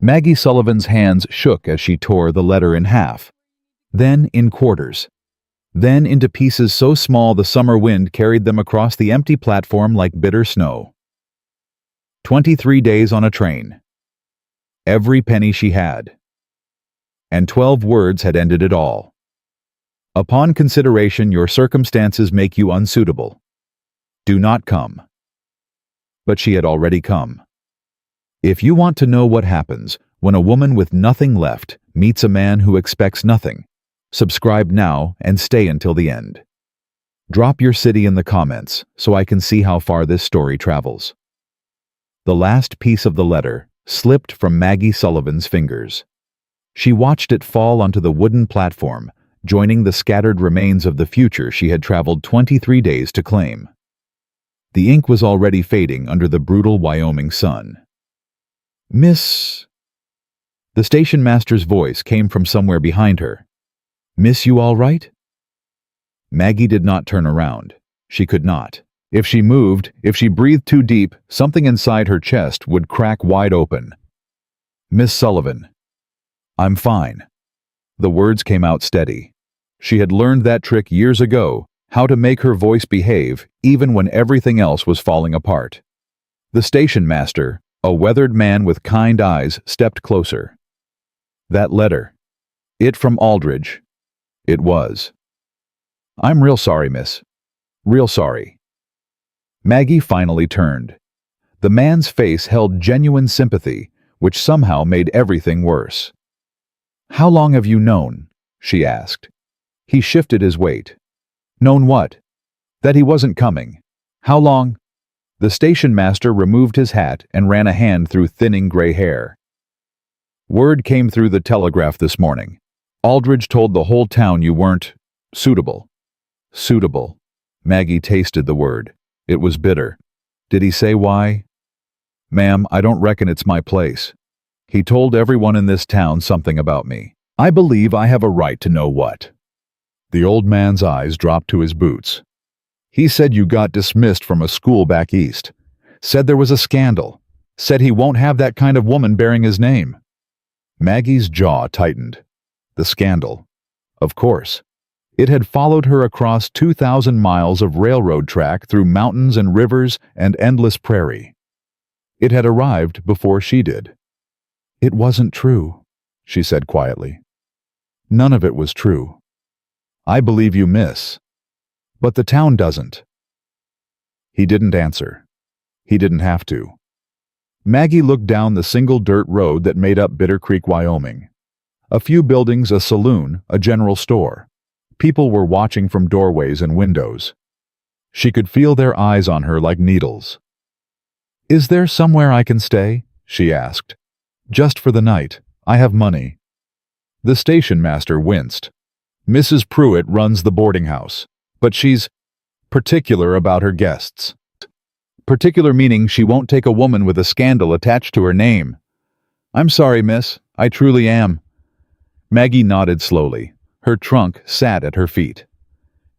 Maggie Sullivan's hands shook as she tore the letter in half, then in quarters, then into pieces so small the summer wind carried them across the empty platform like bitter snow. 23 days on a train. Every penny she had. And 12 words had ended it all. Upon consideration, your circumstances make you unsuitable. Do not come. But she had already come. If you want to know what happens when a woman with nothing left meets a man who expects nothing, subscribe now and stay until the end. Drop your city in the comments so I can see how far this story travels. The last piece of the letter slipped from Maggie Sullivan's fingers. She watched it fall onto the wooden platform, joining the scattered remains of the future she had traveled 23 days to claim. The ink was already fading under the brutal Wyoming sun. "Miss..." The station master's voice came from somewhere behind her. "Miss, you all right?" Maggie did not turn around. She could not. If she moved, if she breathed too deep, something inside her chest would crack wide open. "Miss Sullivan." "I'm fine." The words came out steady. She had learned that trick years ago, how to make her voice behave even when everything else was falling apart. The station master, a weathered man with kind eyes, stepped closer. "That letter. It from Aldridge." It was. "I'm real sorry, miss. Real sorry." Maggie finally turned. The man's face held genuine sympathy, which somehow made everything worse. "How long have you known?" she asked. He shifted his weight. "Known what?" "That he wasn't coming." "How long?" The station master removed his hat and ran a hand through thinning gray hair. "Word came through the telegraph this morning. Aldridge told the whole town you weren't suitable." Suitable. Maggie tasted the word. It was bitter. "Did he say why?" "Ma'am, I don't reckon it's my place. He told everyone in this town something about me. I believe I have a right to know what." The old man's eyes dropped to his boots. "He said you got dismissed from a school back east. Said there was a scandal. Said he won't have that kind of woman bearing his name." Maggie's jaw tightened. The scandal. Of course. It had followed her across 2,000 miles of railroad track through mountains and rivers and endless prairie. It had arrived before she did. "It wasn't true," she said quietly. "None of it was true. I believe you, miss. But the town doesn't." He didn't answer. He didn't have to. Maggie looked down the single dirt road that made up Bitter Creek, Wyoming. A few buildings, a saloon, a general store. People were watching from doorways and windows. She could feel their eyes on her like needles. "Is there somewhere I can stay?" she asked. "Just for the night. I have money." The station master winced. "Mrs. Pruitt runs the boarding house, but she's particular about her guests." Particular meaning she won't take a woman with a scandal attached to her name. "I'm sorry, miss. I truly am." Maggie nodded slowly. Her trunk sat at her feet.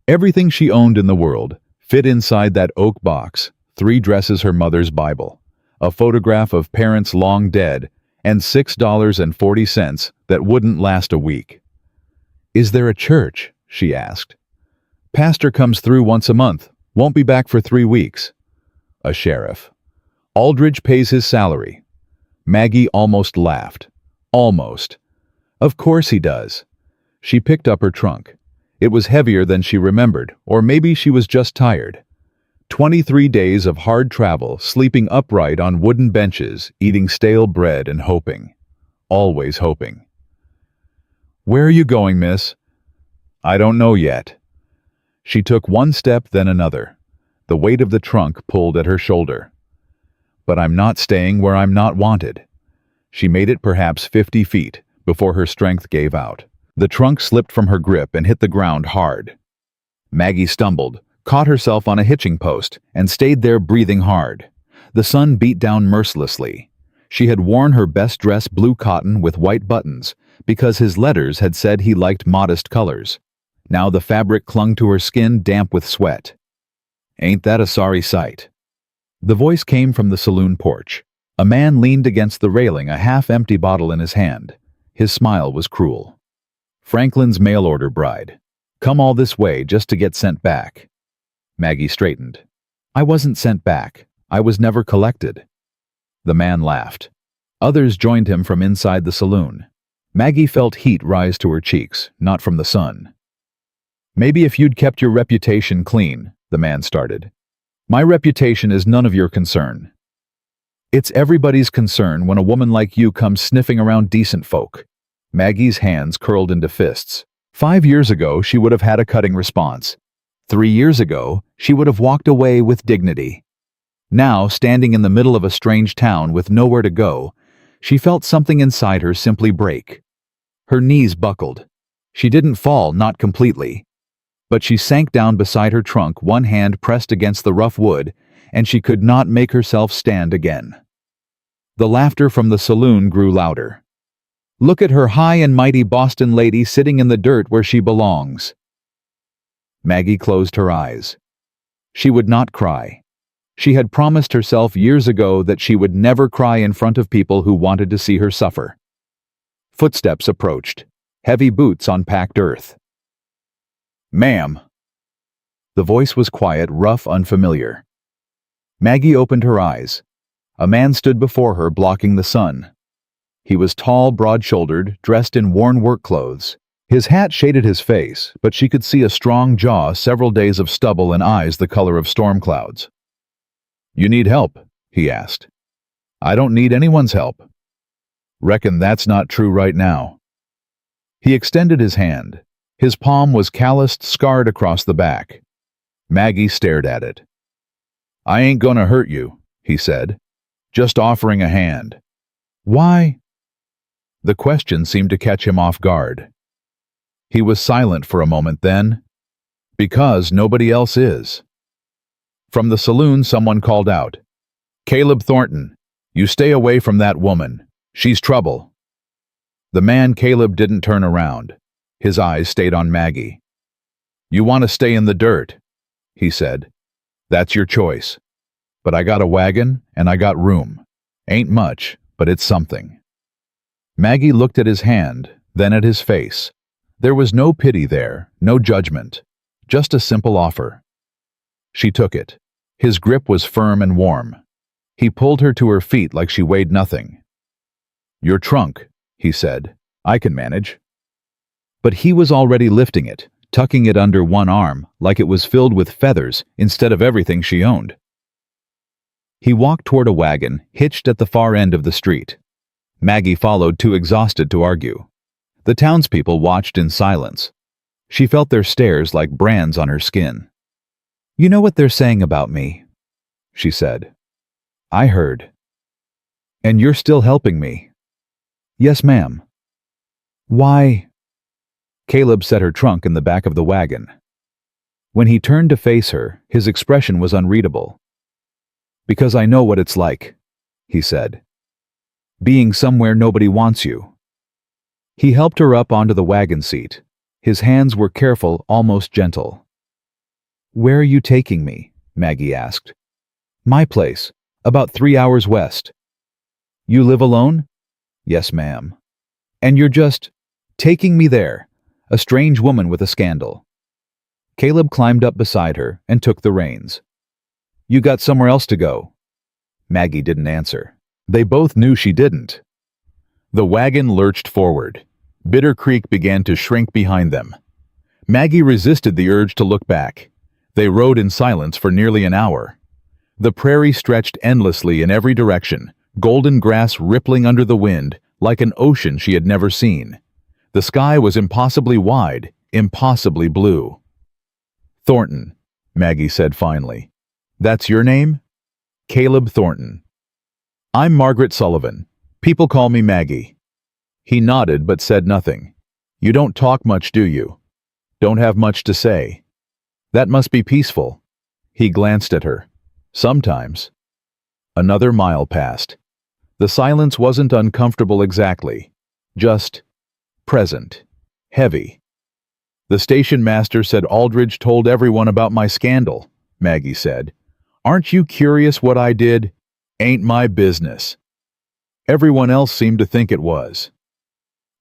Everything she owned in the world fit inside that oak box: 3 dresses, her mother's Bible, a photograph of parents long dead, and $6.40 that wouldn't last a week. "Is there a church?" she asked. "Pastor comes through once a month. Won't be back for 3 weeks." "A sheriff. Aldridge pays his salary." Maggie almost laughed. Almost. "Of course he does." She picked up her trunk. It was heavier than she remembered, or maybe she was just tired. 23 days of hard travel, sleeping upright on wooden benches, eating stale bread and hoping. Always hoping. "Where are you going, miss?" "I don't know yet." She took one step, then another. The weight of the trunk pulled at her shoulder. "But I'm not staying where I'm not wanted." She made it perhaps 50 feet before her strength gave out. The trunk slipped from her grip and hit the ground hard. Maggie stumbled, caught herself on a hitching post, and stayed there breathing hard. The sun beat down mercilessly. She had worn her best dress, blue cotton with white buttons, because his letters had said he liked modest colors. Now the fabric clung to her skin, damp with sweat. "Ain't that a sorry sight?" The voice came from the saloon porch. A man leaned against the railing, a half-empty bottle in his hand. His smile was cruel. Franklin's mail-order bride. Come all this way just to get sent back. Maggie straightened. I wasn't sent back. I was never collected. The man laughed. Others joined him from inside the saloon. Maggie felt heat rise to her cheeks, not from the sun. Maybe if you'd kept your reputation clean, the man started. My reputation is none of your concern. It's everybody's concern when a woman like you comes sniffing around decent folk. Maggie's hands curled into fists. 5 years ago, she would have had a cutting response. 3 years ago, she would have walked away with dignity. Now, standing in the middle of a strange town with nowhere to go, she felt something inside her simply break. Her knees buckled. She didn't fall, not completely. But she sank down beside her trunk, one hand pressed against the rough wood, and she could not make herself stand again. The laughter from the saloon grew louder. Look at her high and mighty Boston lady sitting in the dirt where she belongs. Maggie closed her eyes. She would not cry. She had promised herself years ago that she would never cry in front of people who wanted to see her suffer. Footsteps approached, heavy boots on packed earth. Ma'am. The voice was quiet, rough, unfamiliar. Maggie opened her eyes. A man stood before her, blocking the sun. He was tall, broad-shouldered, dressed in worn work clothes. His hat shaded his face, but she could see a strong jaw, several days of stubble, and eyes the color of storm clouds. You need help? He asked. I don't need anyone's help. Reckon that's not true right now. He extended his hand. His palm was calloused, scarred across the back. Maggie stared at it. I ain't gonna hurt you, he said. Just offering a hand. Why? The question seemed to catch him off guard. He was silent for a moment, then, because nobody else is. From the saloon, someone called out, Caleb Thornton, you stay away from that woman. She's trouble. The man Caleb didn't turn around. His eyes stayed on Maggie. You want to stay in the dirt, he said. That's your choice. But I got a wagon and I got room. Ain't much, but it's something. Maggie looked at his hand, then at his face. There was no pity there, no judgment, just a simple offer. She took it. His grip was firm and warm. He pulled her to her feet like she weighed nothing. Your trunk, he said. I can manage. But he was already lifting it, tucking it under one arm like it was filled with feathers instead of everything she owned. He walked toward a wagon, hitched at the far end of the street. Maggie followed, too exhausted to argue. The townspeople watched in silence. She felt their stares like brands on her skin. You know what they're saying about me, she said. I heard. And you're still helping me. Yes, ma'am. Why? Caleb set her trunk in the back of the wagon. When he turned to face her, his expression was unreadable. Because I know what it's like, he said. Being somewhere nobody wants you. He helped her up onto the wagon seat. His hands were careful, almost gentle. Where are you taking me? Maggie asked. My place, about 3 hours west. You live alone? Yes, ma'am. And you're just taking me there, a strange woman with a scandal. Caleb climbed up beside her and took the reins. You got somewhere else to go. Maggie didn't answer. They both knew she didn't. The wagon lurched forward. Bitter Creek began to shrink behind them. Maggie resisted the urge to look back. They rode in silence for nearly an hour. The prairie stretched endlessly in every direction, golden grass rippling under the wind like an ocean she had never seen. The sky was impossibly wide, impossibly blue. Thornton, Maggie said finally. That's your name? Caleb Thornton. I'm Margaret Sullivan. People call me Maggie. He nodded but said nothing. You don't talk much, do you? Don't have much to say. That must be peaceful. He glanced at her. Sometimes. Another mile passed. The silence wasn't uncomfortable exactly. Just present. Heavy. The station master said Aldridge told everyone about my scandal, Maggie said. Aren't you curious what I did? Ain't my business. Everyone else seemed to think it was.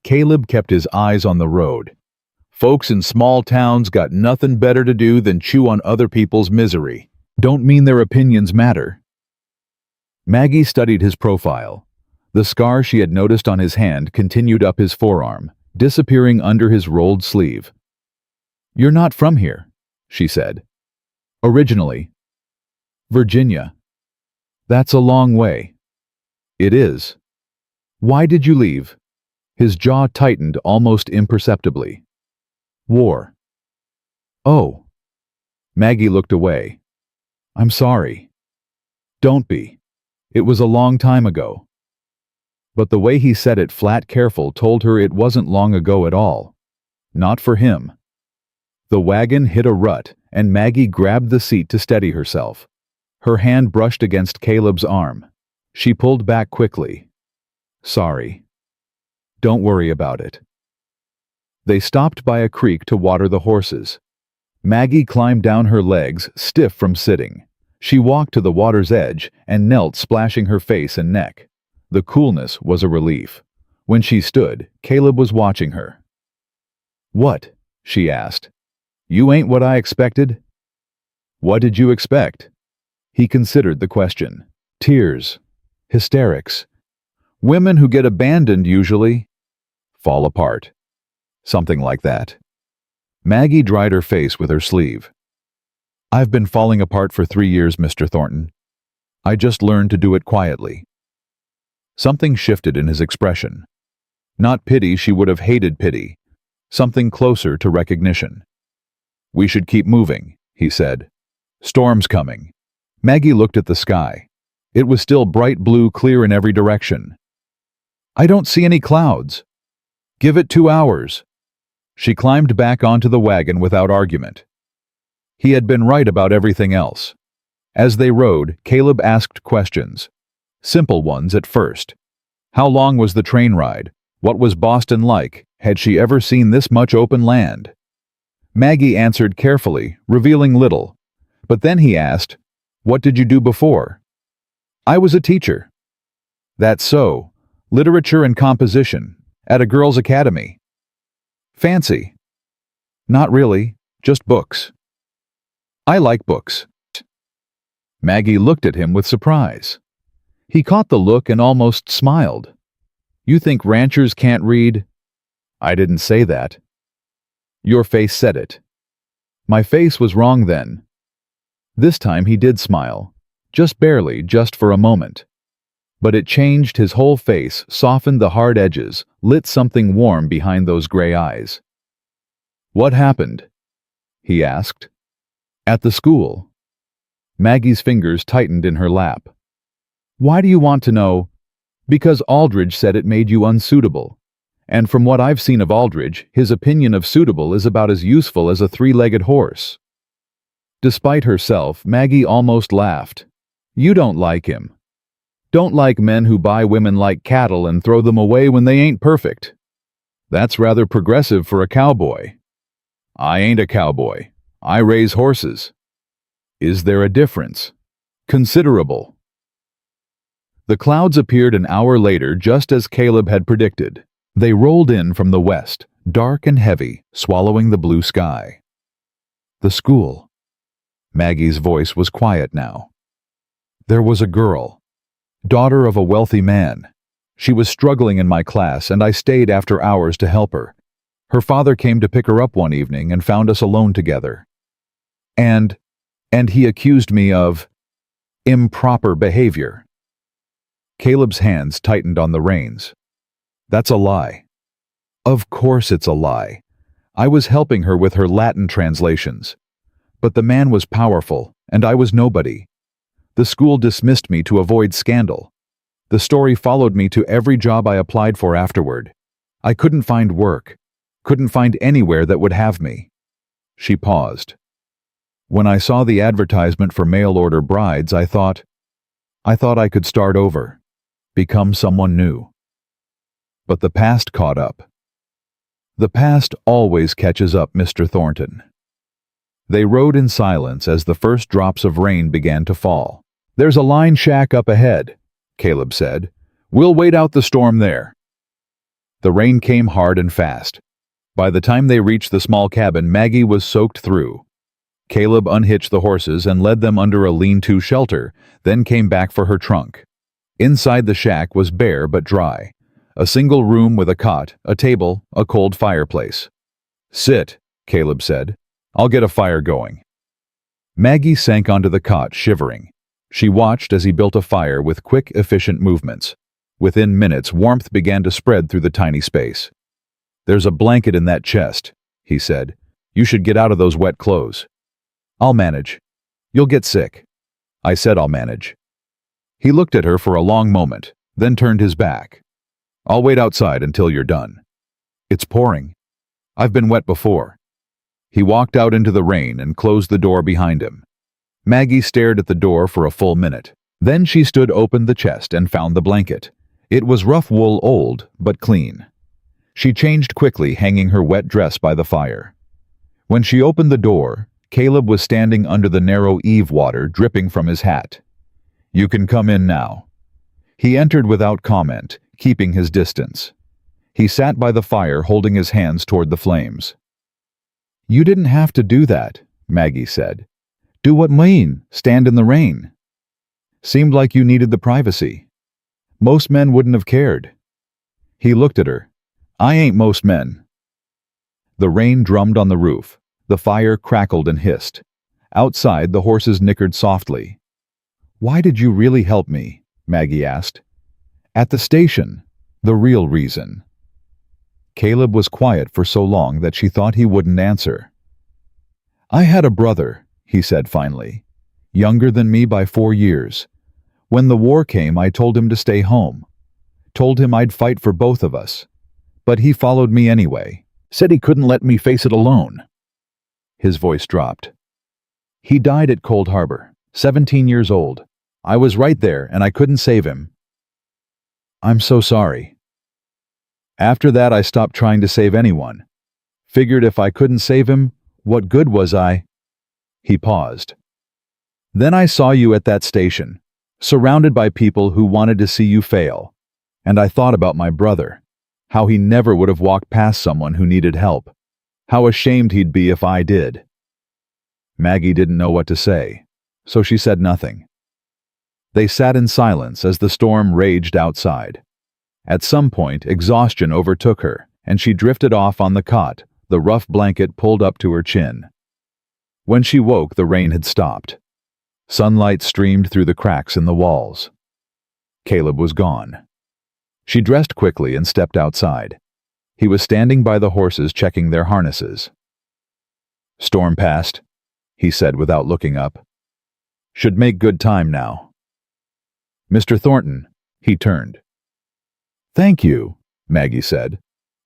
Caleb kept his eyes on the road. Folks in small towns got nothing better to do than chew on other people's misery. Don't mean their opinions matter. Maggie studied his profile. The scar she had noticed on his hand continued up his forearm, disappearing under his rolled sleeve. "You're not from here," she said. "Originally." "Virginia." "That's a long way." "It is." "Why did you leave?" His jaw tightened almost imperceptibly. "War." "Oh." Maggie looked away. "I'm sorry." "Don't be. It was a long time ago." But the way he said it flat careful told her it wasn't long ago at all. Not for him. The wagon hit a rut, and Maggie grabbed the seat to steady herself. Her hand brushed against Caleb's arm. She pulled back quickly. "Sorry." "Don't worry about it." They stopped by a creek to water the horses. Maggie climbed down her legs, stiff from sitting. She walked to the water's edge and knelt, splashing her face and neck. The coolness was a relief. When she stood, Caleb was watching her. "What?" she asked. "You ain't what I expected." "What did you expect?" He considered the question. "Tears. Hysterics. Women who get abandoned usually fall apart. Something like that." Maggie dried her face with her sleeve. "I've been falling apart for 3 years, Mr. Thornton. I just learned to do it quietly." Something shifted in his expression. Not pity, she would have hated pity. Something closer to recognition. "We should keep moving," he said. "Storm's coming." Maggie looked at the sky. It was still bright blue, clear in every direction. "I don't see any clouds." "Give it 2 hours." She climbed back onto the wagon without argument. He had been right about everything else. As they rode, Caleb asked questions. Simple ones at first. How long was the train ride? What was Boston like? Had she ever seen this much open land? Maggie answered carefully, revealing little. But then he asked, "What did you do before?" "I was a teacher." "That's so. Literature and composition. At a girls' academy." "Fancy." "Not really. Just books." "I like books." Maggie looked at him with surprise. He caught the look and almost smiled. "You think ranchers can't read?" "I didn't say that." "Your face said it." "My face was wrong then." This time he did smile. Just barely, just for a moment. But it changed his whole face, softened the hard edges, lit something warm behind those gray eyes. "What happened?" he asked. "At the school." Maggie's fingers tightened in her lap. "Why do you want to know?" "Because Aldridge said it made you unsuitable. And from what I've seen of Aldridge, his opinion of suitable is about as useful as a 3-legged horse." Despite herself, Maggie almost laughed. "You don't like him. Don't like men who buy women like cattle and throw them away when they ain't perfect. That's rather progressive for a cowboy." "I ain't a cowboy. I raise horses." "Is there a difference?" "Considerable." The clouds appeared an hour later, just as Caleb had predicted. They rolled in from the west, dark and heavy, swallowing the blue sky. "The school." Maggie's voice was quiet now. "There was a girl, daughter of a wealthy man. She was struggling in my class, and I stayed after hours to help her. Her father came to pick her up one evening and found us alone together. And he accused me of improper behavior." Caleb's hands tightened on the reins. "That's a lie." "Of course it's a lie. I was helping her with her Latin translations. But the man was powerful, and I was nobody. The school dismissed me to avoid scandal. The story followed me to every job I applied for afterward. I couldn't find work, couldn't find anywhere that would have me." She paused. "When I saw the advertisement for mail-order brides, I thought I could start over, become someone new." But the past caught up. The past always catches up, Mr. Thornton. They rode in silence as the first drops of rain began to fall. "There's a line shack up ahead," Caleb said. We'll wait out the storm there." The rain came hard and fast. By the time they reached the small cabin, Maggie was soaked through. Caleb unhitched the horses and led them under a lean-to shelter, then came back for her trunk. Inside the shack was bare but dry. A single room with a cot, a table, a cold fireplace. "Sit," Caleb said. "I'll get a fire going." Maggie sank onto the cot, shivering. She watched as he built a fire with quick, efficient movements. Within minutes, warmth began to spread through the tiny space. "There's a blanket in that chest," he said. "You should get out of those wet clothes." "I'll manage." "You'll get sick." "I said I'll manage." He looked at her for a long moment, then turned his back. "I'll wait outside until you're done." "It's pouring." "I've been wet before." He walked out into the rain and closed the door behind him. Maggie stared at the door for a full minute. Then she opened the chest and found the blanket. It was rough wool, old, but clean. She changed quickly, hanging her wet dress by the fire. When she opened the door, Caleb was standing under the narrow eave water dripping from his hat. "You can come in now." He entered without comment, keeping his distance. He sat by the fire, holding his hands toward the flames. "You didn't have to do that," Maggie said. "Do what mean, stand in the rain." "Seemed like you needed the privacy. Most men wouldn't have cared." He looked at her. "I ain't most men." The rain drummed on the roof. The fire crackled and hissed. Outside, the horses nickered softly. "Why did you really help me?" Maggie asked. "At the station. The real reason." Caleb was quiet for so long that she thought he wouldn't answer. "I had a brother," he said finally. "Younger than me by 4 years. When the war came, I told him to stay home. Told him I'd fight for both of us. But he followed me anyway. Said he couldn't let me face it alone." His voice dropped. "He died at Cold Harbor, 17 years old. I was right there, and I couldn't save him." "I'm so sorry." "After that, I stopped trying to save anyone. Figured if I couldn't save him, what good was I?" He paused. "Then I saw you at that station, surrounded by people who wanted to see you fail. And I thought about my brother, how he never would have walked past someone who needed help, how ashamed he'd be if I did." Maggie didn't know what to say, so she said nothing. They sat in silence as the storm raged outside. At some point, exhaustion overtook her, and she drifted off on the cot, the rough blanket pulled up to her chin. When she woke, the rain had stopped. Sunlight streamed through the cracks in the walls. Caleb was gone. She dressed quickly and stepped outside. He was standing by the horses, checking their harnesses. "Storm passed," he said without looking up. "Should make good time now." "Mr. Thornton," he turned. "Thank you," Maggie said,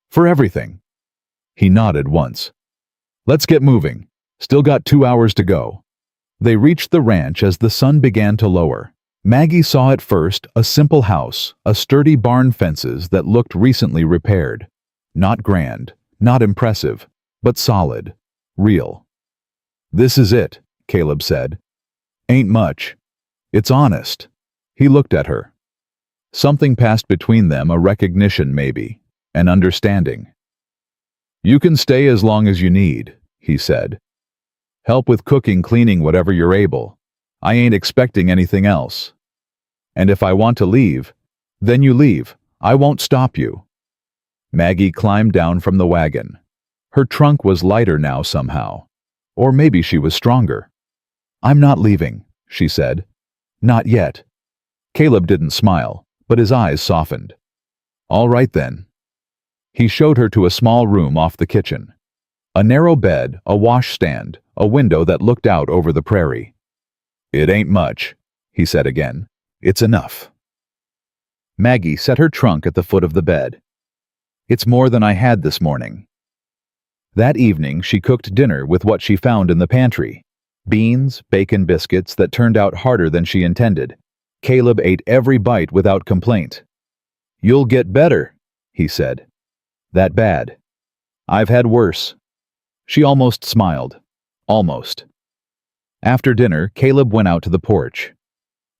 "for everything." He nodded once. "Let's get moving. Still got 2 hours to go." They reached the ranch as the sun began to lower. Maggie saw at first a simple house, a sturdy barn fences that looked recently repaired. Not grand, not impressive, but solid, real. "This is it," Caleb said. "Ain't much. It's honest." He looked at her. Something passed between them, a recognition maybe, an understanding. "You can stay as long as you need," he said. "Help with cooking, cleaning, whatever you're able. I ain't expecting anything else. And if I want to leave, then you leave. I won't stop you." Maggie climbed down from the wagon. Her trunk was lighter now somehow. Or maybe she was stronger. "I'm not leaving," she said. "Not yet." Caleb didn't smile, but his eyes softened. "All right then." He showed her to a small room off the kitchen. A narrow bed, a washstand, a window that looked out over the prairie. "It ain't much," he said again. "It's enough." Maggie set her trunk at the foot of the bed. "It's more than I had this morning." That evening she cooked dinner with what she found in the pantry. Beans, bacon biscuits that turned out harder than she intended. Caleb ate every bite without complaint. "You'll get better," he said. "That bad?" "I've had worse." She almost smiled. Almost. After dinner, Caleb went out to the porch.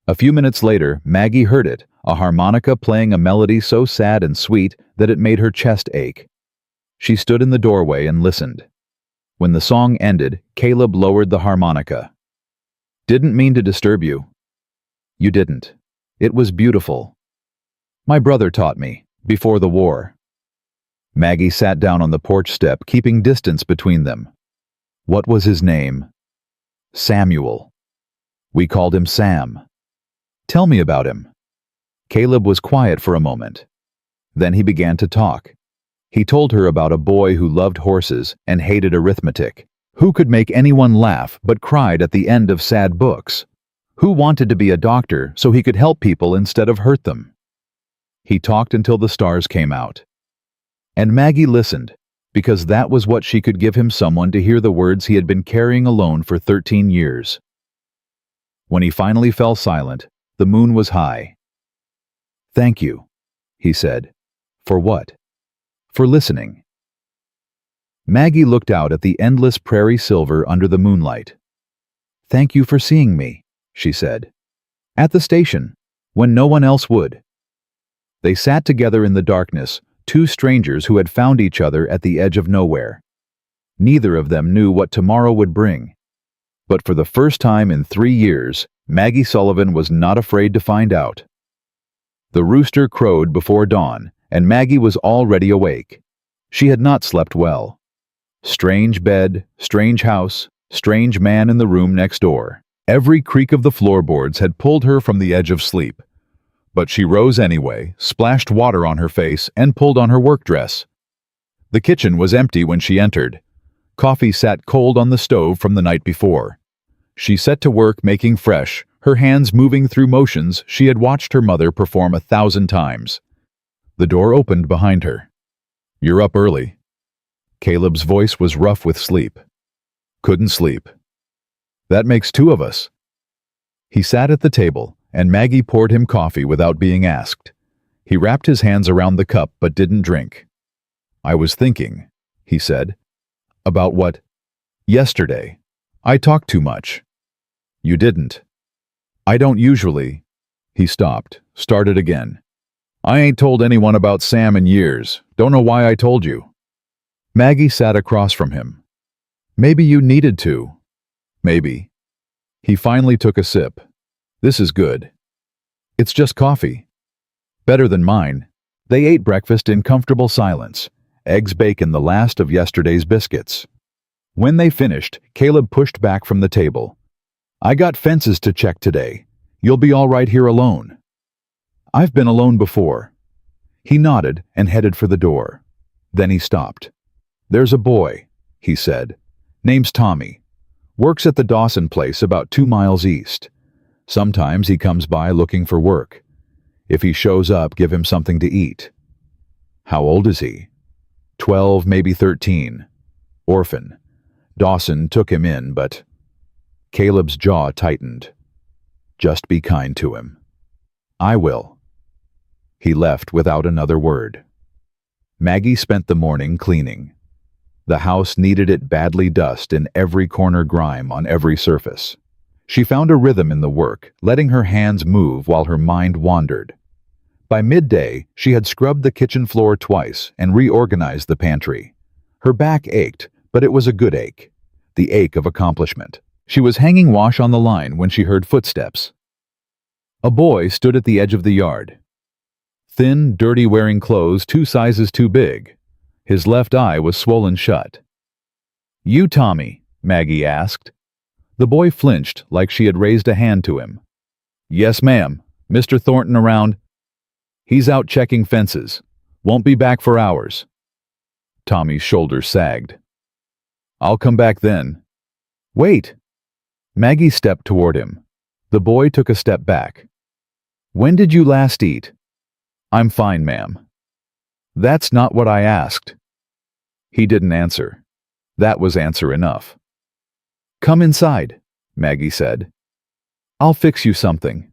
A few minutes later, Maggie heard it, a harmonica playing a melody so sad and sweet that it made her chest ache. She stood in the doorway and listened. When the song ended, Caleb lowered the harmonica. "Didn't mean to disturb you." "You didn't. It was beautiful. My brother taught me, before the war." Maggie sat down on the porch step, keeping distance between them. "What was his name?" "Samuel. We called him Sam." "Tell me about him." Caleb was quiet for a moment. Then he began to talk. He told her about a boy who loved horses and hated arithmetic, who could make anyone laugh but cried at the end of sad books, who wanted to be a doctor so he could help people instead of hurt them. He talked until the stars came out. And Maggie listened, because that was what she could give him, someone to hear the words he had been carrying alone for 13 years. When he finally fell silent, the moon was high. "Thank you," he said. "For what?" "For listening." Maggie looked out at the endless prairie silver under the moonlight. "Thank you for seeing me," she said. "At the station, when no one else would." They sat together in the darkness, two strangers who had found each other at the edge of nowhere. Neither of them knew what tomorrow would bring. But for the first time in 3 years, Maggie Sullivan was not afraid to find out. The rooster crowed before dawn, and Maggie was already awake. She had not slept well. Strange bed, strange house, strange man in the room next door. Every creak of the floorboards had pulled her from the edge of sleep. But she rose anyway, splashed water on her face, and pulled on her work dress. The kitchen was empty when she entered. Coffee sat cold on the stove from the night before. She set to work making fresh, her hands moving through motions she had watched her mother perform 1,000 times. The door opened behind her. "You're up early." Caleb's voice was rough with sleep. "Couldn't sleep." "That makes 2 of us." He sat at the table, and Maggie poured him coffee without being asked. He wrapped his hands around the cup but didn't drink. "I was thinking," he said. "About what?" "Yesterday. I talked too much." "You didn't." "I don't usually." He stopped, started again. "I ain't told anyone about Sam in years. Don't know why I told you." Maggie sat across from him. "Maybe you needed to." "Maybe." He finally took a sip. "This is good." "It's just coffee." "Better than mine." They ate breakfast in comfortable silence. Eggs, bacon, the last of yesterday's biscuits. When they finished, Caleb pushed back from the table. "I got fences to check today. You'll be all right here alone." "I've been alone before." He nodded and headed for the door. Then he stopped. "There's a boy," he said. "Name's Tommy. Works at the Dawson place about 2 miles east. Sometimes he comes by looking for work. If he shows up, give him something to eat." "How old is he?" 12, maybe 13. Orphan. Dawson took him in, but... Caleb's jaw tightened. "Just be kind to him." "I will." He left without another word. Maggie spent the morning cleaning. The house needed it badly, dust in every corner, grime on every surface. She found a rhythm in the work, letting her hands move while her mind wandered. By midday, she had scrubbed the kitchen floor twice and reorganized the pantry. Her back ached, but it was a good ache. The ache of accomplishment. She was hanging wash on the line when she heard footsteps. A boy stood at the edge of the yard. Thin, dirty, wearing clothes 2 sizes too big. His left eye was swollen shut. "You Tommy?" Maggie asked. The boy flinched like she had raised a hand to him. "Yes, ma'am. Mr. Thornton around?" "He's out checking fences. Won't be back for hours." Tommy's shoulders sagged. "I'll come back then." "Wait." Maggie stepped toward him. The boy took a step back. "When did you last eat?" "I'm fine, ma'am." "That's not what I asked." He didn't answer. That was answer enough. "Come inside," Maggie said. "I'll fix you something."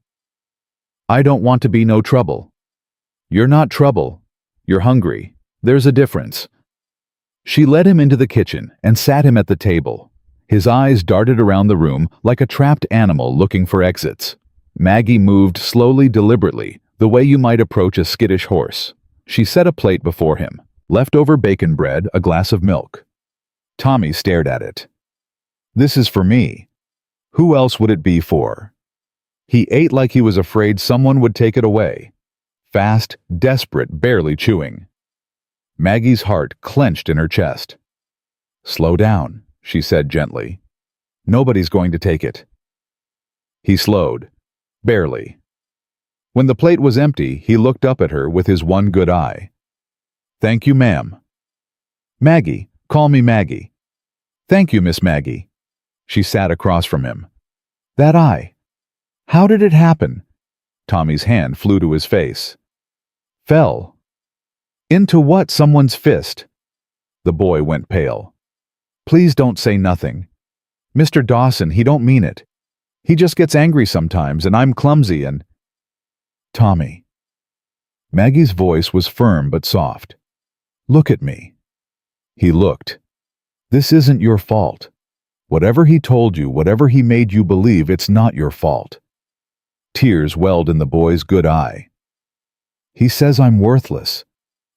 "I don't want to be no trouble." "You're not trouble. You're hungry. There's a difference." She led him into the kitchen and sat him at the table. His eyes darted around the room like a trapped animal looking for exits. Maggie moved slowly, deliberately, the way you might approach a skittish horse. She set a plate before him, leftover bacon bread, a glass of milk. Tommy stared at it. "This is for me. Who else would it be for?" He ate like he was afraid someone would take it away. Fast, desperate, barely chewing. Maggie's heart clenched in her chest. "Slow down," she said gently. "Nobody's going to take it." He slowed. Barely. When the plate was empty, he looked up at her with his one good eye. "Thank you, ma'am." "Maggie, call me Maggie." "Thank you, Miss Maggie." She sat across from him. "That eye. How did it happen?" Tommy's hand flew to his face. "Fell." "Into what? Someone's fist?" The boy went pale. "Please don't say nothing. Mr. Dawson, he don't mean it. He just gets angry sometimes, and I'm clumsy and—" "Tommy." Maggie's voice was firm but soft. "Look at me." He looked. "This isn't your fault. Whatever he told you, whatever he made you believe, it's not your fault." Tears welled in the boy's good eye. "He says I'm worthless.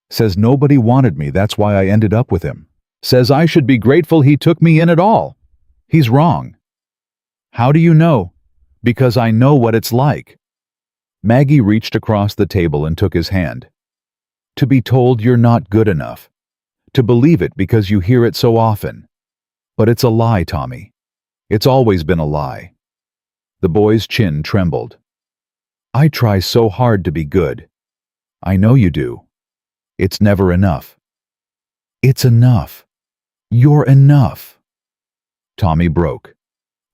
Says nobody wanted me, that's why I ended up with him. Says I should be grateful he took me in at all. He's wrong." "How do you know?" "Because I know what it's like." Maggie reached across the table and took his hand. "To be told you're not good enough. To believe it because you hear it so often. But it's a lie, Tommy. It's always been a lie." The boy's chin trembled. "I try so hard to be good." "I know you do. It's never enough." "It's enough. You're enough." Tommy broke.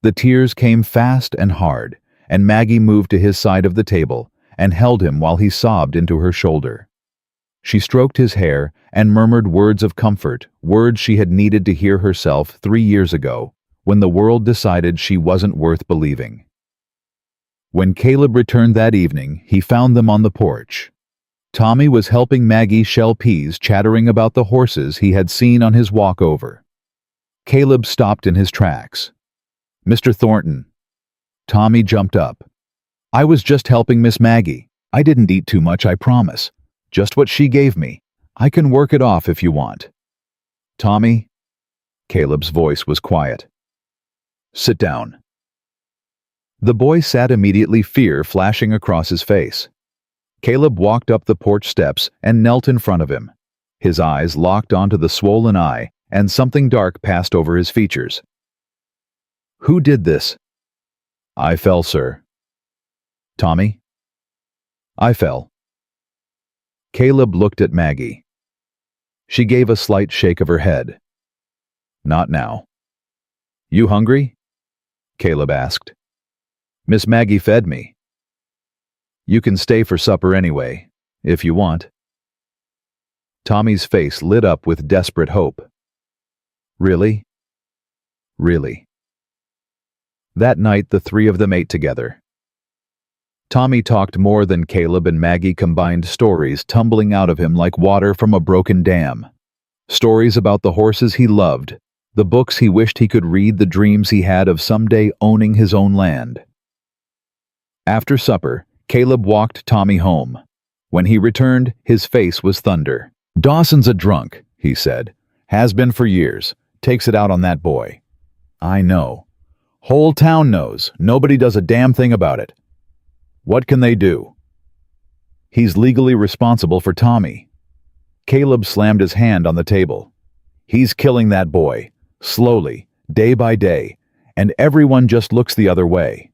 The tears came fast and hard, and Maggie moved to his side of the table and held him while he sobbed into her shoulder. She stroked his hair and murmured words of comfort, words she had needed to hear herself 3 years ago, when the world decided she wasn't worth believing. When Caleb returned that evening, he found them on the porch. Tommy was helping Maggie shell peas, chattering about the horses he had seen on his walk over. Caleb stopped in his tracks. "Mr. Thornton." Tommy jumped up. "I was just helping Miss Maggie. I didn't eat too much, I promise. Just what she gave me. I can work it off if you want." "Tommy?" Caleb's voice was quiet. "Sit down." The boy sat immediately, fear flashing across his face. Caleb walked up the porch steps and knelt in front of him. His eyes locked onto the swollen eye, and something dark passed over his features. "Who did this?" "I fell, sir." "Tommy?" "I fell." Caleb looked at Maggie. She gave a slight shake of her head. "Not now." "You hungry?" Caleb asked. "Miss Maggie fed me." "You can stay for supper anyway, if you want." Tommy's face lit up with desperate hope. "Really?" "Really." That night, the three of them ate together. Tommy talked more than Caleb and Maggie combined, stories tumbling out of him like water from a broken dam. Stories about the horses he loved, the books he wished he could read, the dreams he had of someday owning his own land. After supper, Caleb walked Tommy home. When he returned, his face was thunder. "Dawson's a drunk," he said. "Has been for years. Takes it out on that boy." "I know. Whole town knows. Nobody does a damn thing about it." "What can they do?" "He's legally responsible for Tommy." Caleb slammed his hand on the table. "He's killing that boy, slowly, day by day, and everyone just looks the other way.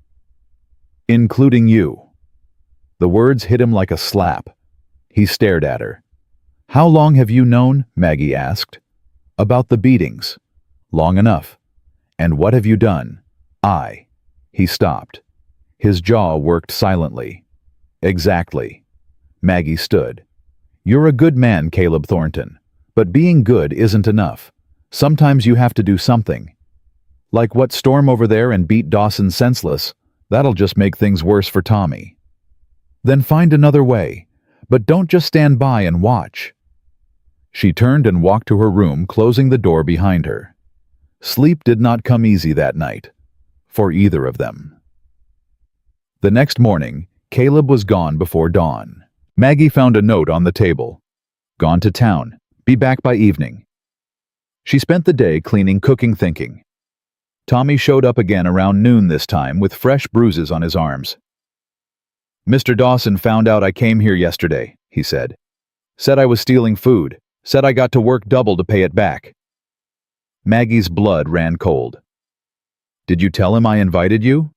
Including you." The words hit him like a slap. He stared at her. "How long have you known?" Maggie asked. "About the beatings." "Long enough." "And what have you done?" He stopped. His jaw worked silently. "Exactly." Maggie stood. "You're a good man, Caleb Thornton. But being good isn't enough. Sometimes you have to do something. Like what, storm over there and beat Dawson senseless? That'll just make things worse for Tommy. Then find another way. But don't just stand by and watch." She turned and walked to her room, closing the door behind her. Sleep did not come easy that night. For either of them. The next morning, Caleb was gone before dawn. Maggie found a note on the table. Gone to town. Be back by evening. She spent the day cleaning, cooking, thinking. Tommy showed up again around noon this time with fresh bruises on his arms. "Mr. Dawson found out I came here yesterday," he said. "Said I was stealing food. Said I got to work double to pay it back." Maggie's blood ran cold. "Did you tell him I invited you?"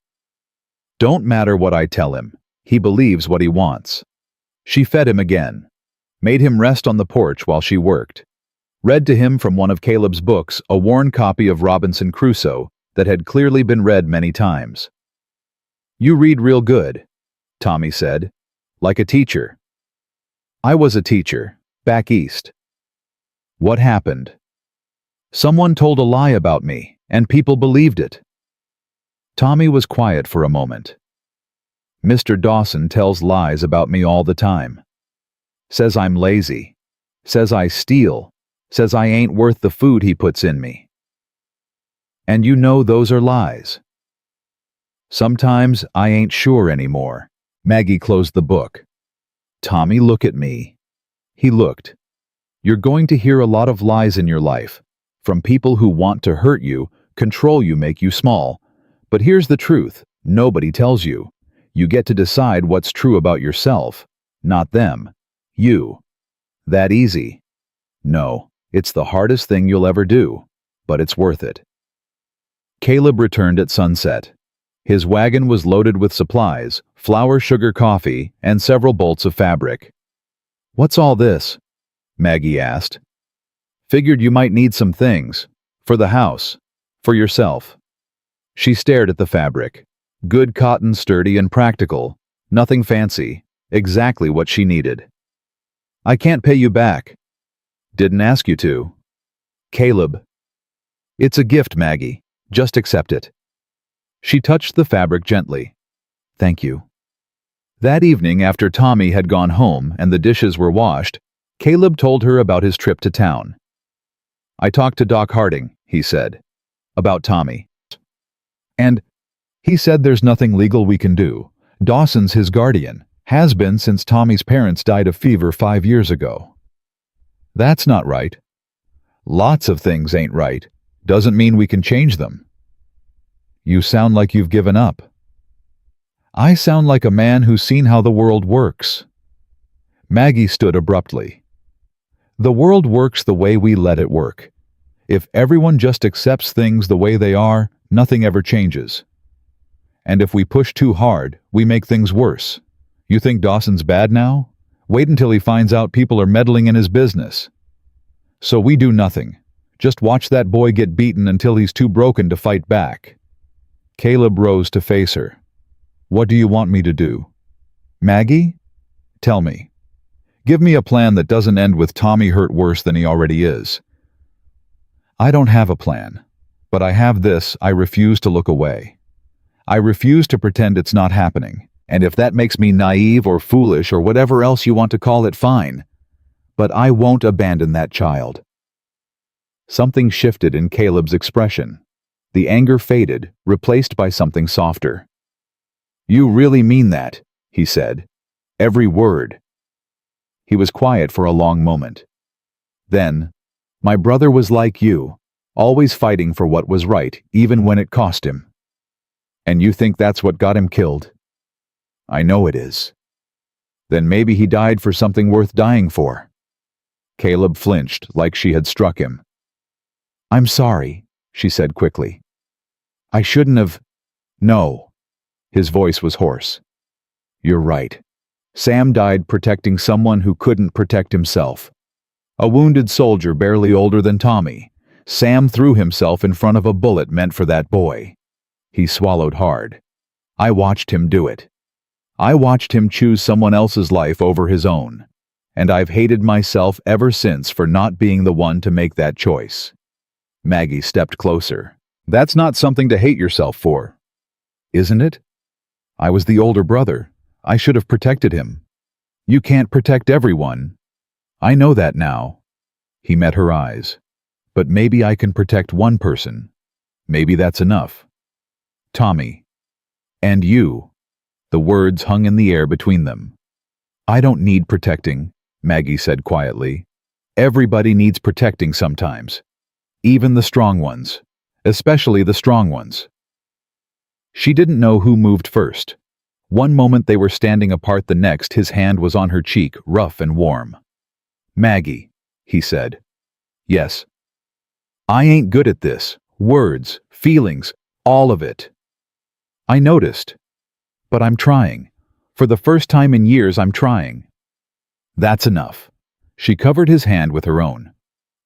"Don't matter what I tell him. He believes what he wants." She fed him again, made him rest on the porch while she worked, read to him from one of Caleb's books a worn copy of Robinson Crusoe that had clearly been read many times. "You read real good," Tommy said, "like a teacher." "I was a teacher, back east." "What happened?" "Someone told a lie about me, and people believed it." Tommy was quiet for a moment. "Mr. Dawson tells lies about me all the time. Says I'm lazy. Says I steal. Says I ain't worth the food he puts in me." "And you know those are lies." "Sometimes I ain't sure anymore." Maggie closed the book. "Tommy, look at me." He looked. "You're going to hear a lot of lies in your life, from people who want to hurt you, control you, make you small. But here's the truth, nobody tells you. You get to decide what's true about yourself, not them. You. That easy? No, it's the hardest thing you'll ever do, but it's worth it." Caleb returned at sunset. His wagon was loaded with supplies, flour, sugar, coffee, and several bolts of fabric. "What's all this?" Maggie asked. "Figured you might need some things. For the house. For yourself." She stared at the fabric. Good cotton, sturdy and practical. Nothing fancy. Exactly what she needed. "I can't pay you back." "Didn't ask you to." "Caleb." "It's a gift, Maggie. Just accept it." She touched the fabric gently. "Thank you." That evening, after Tommy had gone home and the dishes were washed, Caleb told her about his trip to town. "I talked to Doc Harding," he said, "about Tommy. And he said there's nothing legal we can do. Dawson's his guardian, has been since Tommy's parents died of fever 5 years ago." "That's not right." "Lots of things ain't right. Doesn't mean we can change them." "You sound like you've given up." "I sound like a man who's seen how the world works." Maggie stood abruptly. "The world works the way we let it work. If everyone just accepts things the way they are, nothing ever changes. And if we push too hard, we make things worse. You think Dawson's bad now? Wait until he finds out people are meddling in his business. So we do nothing. Just watch that boy get beaten until he's too broken to fight back." Caleb rose to face her. "What do you want me to do?" "Maggie? Tell me. Give me a plan that doesn't end with Tommy hurt worse than he already is." "I don't have a plan. But I have this: I refuse to look away. I refuse to pretend it's not happening. And if that makes me naive or foolish or whatever else you want to call it, fine. But I won't abandon that child." Something shifted in Caleb's expression. The anger faded, replaced by something softer. "You really mean that," he said. "Every word." He was quiet for a long moment. Then, "My brother was like you, always fighting for what was right, even when it cost him." "And you think that's what got him killed?" "I know it is." "Then maybe he died for something worth dying for." Caleb flinched, like she had struck him. "I'm sorry," she said quickly. "I shouldn't have—" "No." His voice was hoarse. "You're right. Sam died protecting someone who couldn't protect himself. A wounded soldier barely older than Tommy. Sam threw himself in front of a bullet meant for that boy." He swallowed hard. "I watched him do it. I watched him choose someone else's life over his own. And I've hated myself ever since for not being the one to make that choice." Maggie stepped closer. "That's not something to hate yourself for, isn't it? I was the older brother. I should have protected him. You can't protect everyone. I know that now." He met her eyes. "But maybe I can protect one person. Maybe that's enough. Tommy. And you." The words hung in the air between them. "I don't need protecting," Maggie said quietly. "Everybody needs protecting sometimes. Even the strong ones. Especially the strong ones." She didn't know who moved first. One moment they were standing apart, the next his hand was on her cheek, rough and warm. "Maggie," he said. "Yes." "I ain't good at this. Words, feelings, all of it." "I noticed. But I'm trying. For the first time in years, I'm trying." "That's enough." She covered his hand with her own.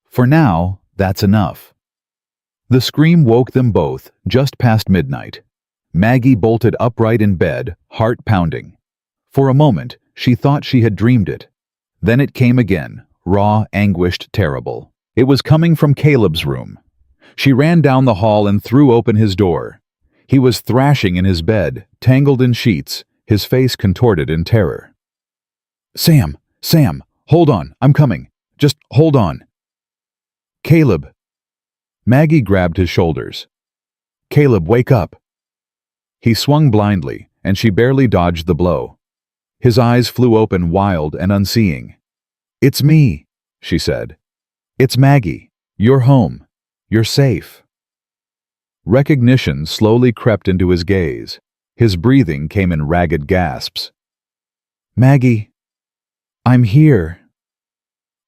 "For now, that's enough." The scream woke them both, just past midnight. Maggie bolted upright in bed, heart pounding. For a moment, she thought she had dreamed it. Then it came again, raw, anguished, terrible. It was coming from Caleb's room. She ran down the hall and threw open his door. He was thrashing in his bed, tangled in sheets, his face contorted in terror. Sam, hold on, I'm coming. Just hold on." "Caleb." Maggie grabbed his shoulders. "Caleb, wake up." He swung blindly, and she barely dodged the blow. His eyes flew open, wild and unseeing. "It's me," she said. "It's Maggie. You're home. You're safe." Recognition slowly crept into his gaze. His breathing came in ragged gasps. "Maggie, I'm here."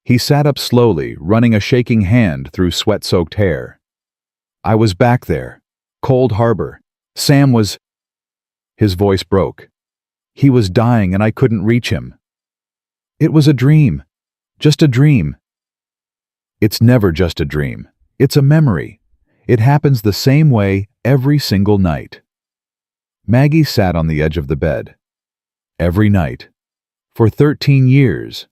He sat up slowly, running a shaking hand through sweat-soaked hair. "I was back there. Cold Harbor. Sam was—" His voice broke. "He was dying and I couldn't reach him. It was a dream. Just a dream." "It's never just a dream. It's a memory. It happens the same way every single night." Maggie sat on the edge of the bed. "Every night. For 13 years.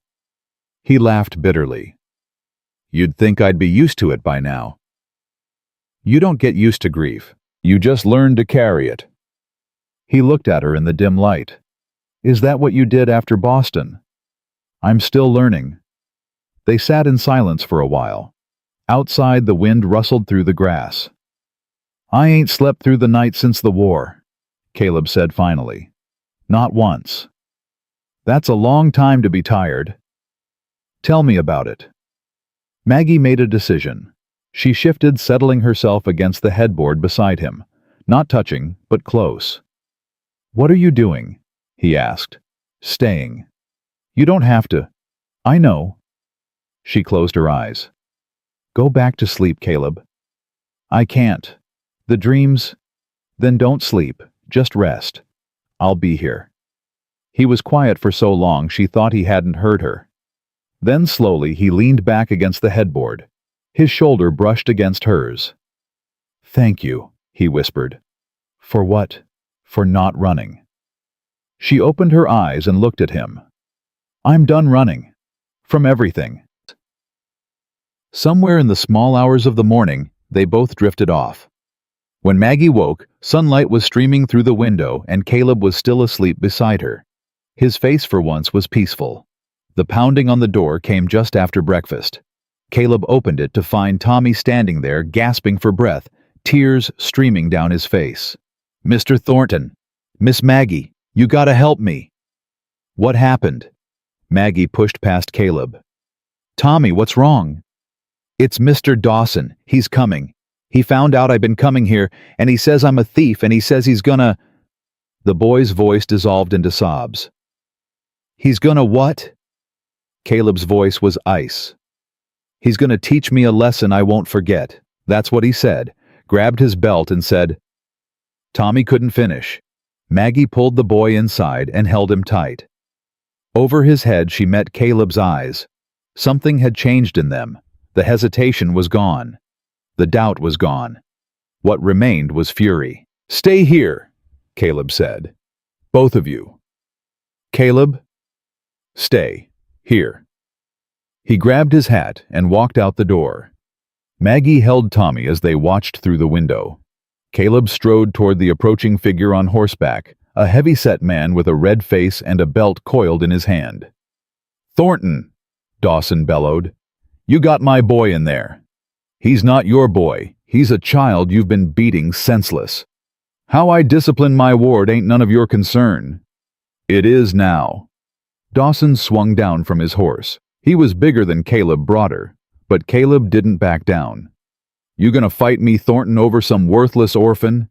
He laughed bitterly. "You'd think I'd be used to it by now." "You don't get used to grief. You just learn to carry it." He looked at her in the dim light. "Is that what you did after Boston?" "I'm still learning." They sat in silence for a while. Outside, the wind rustled through the grass. "I ain't slept through the night since the war," Caleb said finally. "Not once." "That's a long time to be tired." "Tell me about it." Maggie made a decision. She shifted, settling herself against the headboard beside him, not touching, but close. "What are you doing?" he asked. "Staying. You don't have to. I know." She closed her eyes. "Go back to sleep, Caleb." "I can't. The dreams—" "Then don't sleep. Just rest. I'll be here." He was quiet for so long she thought he hadn't heard her. Then slowly he leaned back against the headboard. His shoulder brushed against hers. "Thank you," he whispered. "For what?" "For not running." She opened her eyes and looked at him. "I'm done running. From everything." Somewhere in the small hours of the morning, they both drifted off. When Maggie woke, sunlight was streaming through the window and Caleb was still asleep beside her. His face for once was peaceful. The pounding on the door came just after breakfast. Caleb opened it to find Tommy standing there, gasping for breath, tears streaming down his face. "Mr. Thornton, Miss Maggie, you gotta help me." "What happened?" Maggie pushed past Caleb. "Tommy, what's wrong?" "It's Mr. Dawson. He's coming. He found out I've been coming here, and he says I'm a thief, and he says he's gonna—" The boy's voice dissolved into sobs. "He's gonna what?" Caleb's voice was ice. "He's gonna teach me a lesson I won't forget." That's what he said, grabbed his belt and said. Tommy couldn't finish. Maggie pulled the boy inside and held him tight. Over his head she met Caleb's eyes. Something had changed in them. The hesitation was gone. The doubt was gone. What remained was fury. "Stay here," Caleb said. "Both of you." "Caleb? Stay. Here." He grabbed his hat and walked out the door. Maggie held Tommy as they watched through the window. Caleb strode toward the approaching figure on horseback, a heavy-set man with a red face and a belt coiled in his hand. "Thornton," Dawson bellowed. "You got my boy in there. He's not your boy. He's a child you've been beating senseless." How I discipline my ward ain't none of your concern. It is now. Dawson swung down from his horse. He was bigger than Caleb, broader, but Caleb didn't back down. You gonna fight me, Thornton, over some worthless orphan?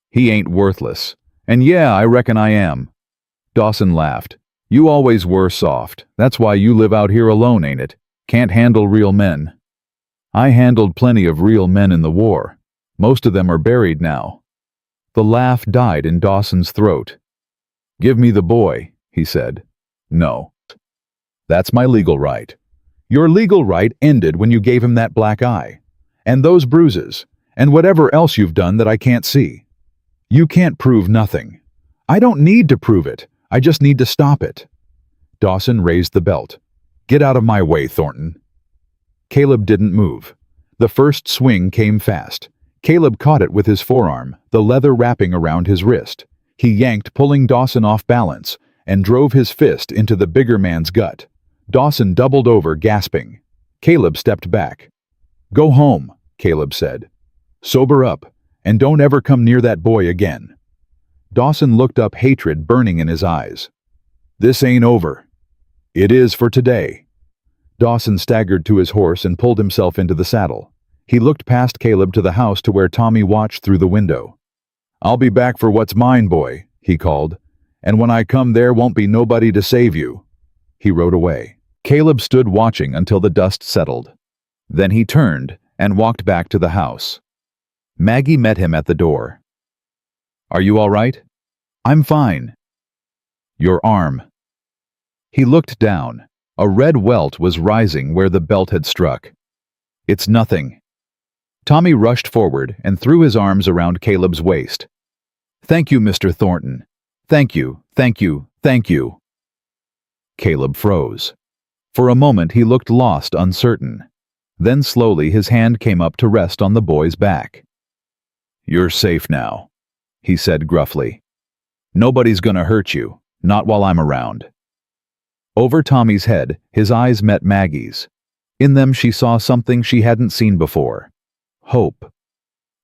He ain't worthless. And yeah, I reckon I am. Dawson laughed. You always were soft. That's why you live out here alone, ain't it? Can't handle real men. I handled plenty of real men in the war. Most of them are buried now. The laugh died in Dawson's throat. Give me the boy, he said. No. That's my legal right. Your legal right ended when you gave him that black eye, and those bruises, and whatever else you've done that I can't see. You can't prove nothing. I don't need to prove it. I just need to stop it. Dawson raised the belt. Get out of my way, Thornton. Caleb didn't move. The first swing came fast. Caleb caught it with his forearm, the leather wrapping around his wrist. He yanked, pulling Dawson off balance, and drove his fist into the bigger man's gut. Dawson doubled over, gasping. Caleb stepped back. Go home, Caleb said. Sober up, and don't ever come near that boy again. Dawson looked up, hatred burning in his eyes. This ain't over. It is for today. Dawson staggered to his horse and pulled himself into the saddle. He looked past Caleb to the house to where Tommy watched through the window. I'll be back for what's mine, boy, he called. And when I come, there won't be nobody to save you. He rode away. Caleb stood watching until the dust settled. Then he turned and walked back to the house. Maggie met him at the door. Are you all right? I'm fine. Your arm. He looked down. A red welt was rising where the belt had struck. It's nothing. Tommy rushed forward and threw his arms around Caleb's waist. Thank you, Mr. Thornton. Thank you, thank you, thank you. Caleb froze. For a moment he looked lost, uncertain. Then slowly his hand came up to rest on the boy's back. You're safe now, he said gruffly. Nobody's gonna hurt you, not while I'm around. Over Tommy's head, his eyes met Maggie's. In them she saw something she hadn't seen before. Hope.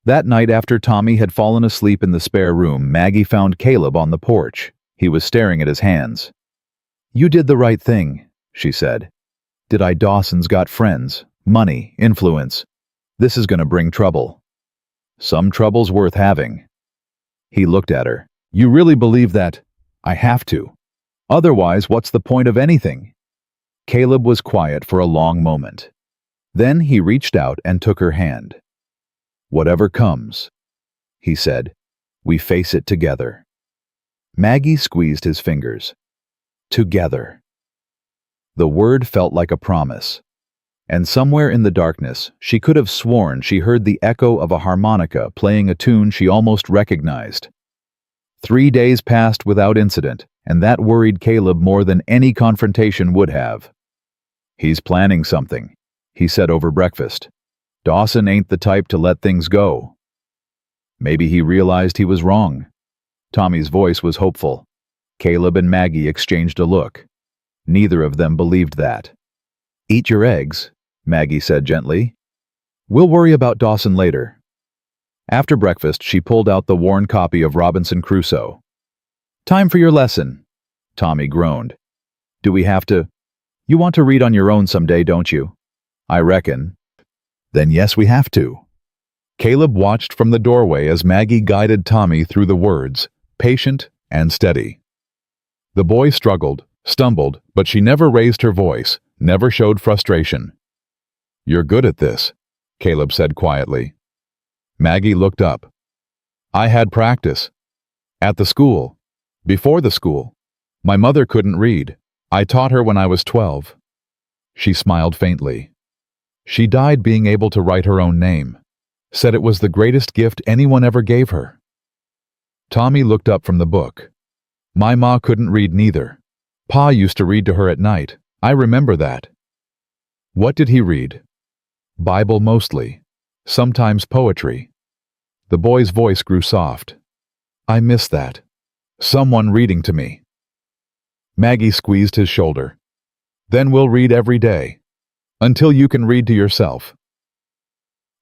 That night after Tommy had fallen asleep in the spare room, Maggie found Caleb on the porch. He was staring at his hands. You did the right thing, she said. Dawson's got friends, money, influence. This is gonna bring trouble. Some trouble's worth having. He looked at her. You really believe that? I have to. Otherwise, what's the point of anything? Caleb was quiet for a long moment. Then he reached out and took her hand. Whatever comes, he said, we face it together. Maggie squeezed his fingers. Together. The word felt like a promise. And somewhere in the darkness, she could have sworn she heard the echo of a harmonica playing a tune she almost recognized. 3 days passed without incident, and that worried Caleb more than any confrontation would have. He's planning something, he said over breakfast. Dawson ain't the type to let things go. Maybe he realized he was wrong. Tommy's voice was hopeful. Caleb and Maggie exchanged a look. Neither of them believed that. Eat your eggs, Maggie said gently. We'll worry about Dawson later. After breakfast, she pulled out the worn copy of Robinson Crusoe. Time for your lesson, Tommy groaned. Do we have to? You want to read on your own someday, don't you? I reckon. Then yes, we have to. Caleb watched from the doorway as Maggie guided Tommy through the words, patient and steady. The boy struggled, stumbled, but she never raised her voice, never showed frustration. You're good at this, Caleb said quietly. Maggie looked up. I had practice. At the school. Before the school. My mother couldn't read. I taught her when I was 12. She smiled faintly. She died being able to write her own name. Said it was the greatest gift anyone ever gave her. Tommy looked up from the book. My ma couldn't read neither. Pa used to read to her at night. I remember that. What did he read? Bible mostly. Sometimes poetry. The boy's voice grew soft. I miss that. Someone reading to me. Maggie squeezed his shoulder. Then we'll read every day. Until you can read to yourself.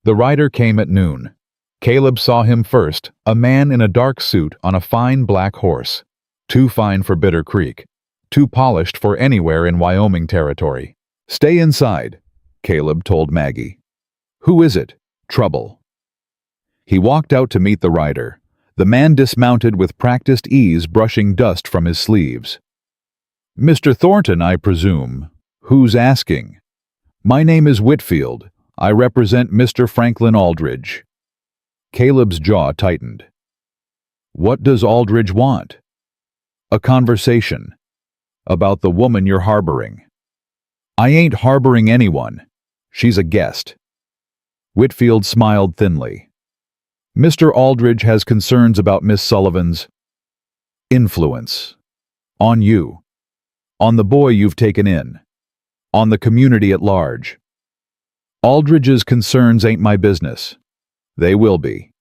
The rider came at noon. Caleb saw him first, a man in a dark suit on a fine black horse. Too fine for Bitter Creek. Too polished for anywhere in Wyoming territory. "Stay inside," Caleb told Maggie. "Who is it?" "Trouble." He walked out to meet the rider. The man dismounted with practiced ease, brushing dust from his sleeves. "Mr. Thornton, I presume. Who's asking?" "My name is Whitfield. I represent Mr. Franklin Aldridge." Caleb's jaw tightened. "What does Aldridge want?" "A conversation. About the woman you're harboring." "I ain't harboring anyone. She's a guest." Whitfield smiled thinly. "Mr. Aldridge has concerns about Miss Sullivan's influence. On you. On the boy you've taken in. On the community at large. Aldridge's concerns ain't my business. They will be."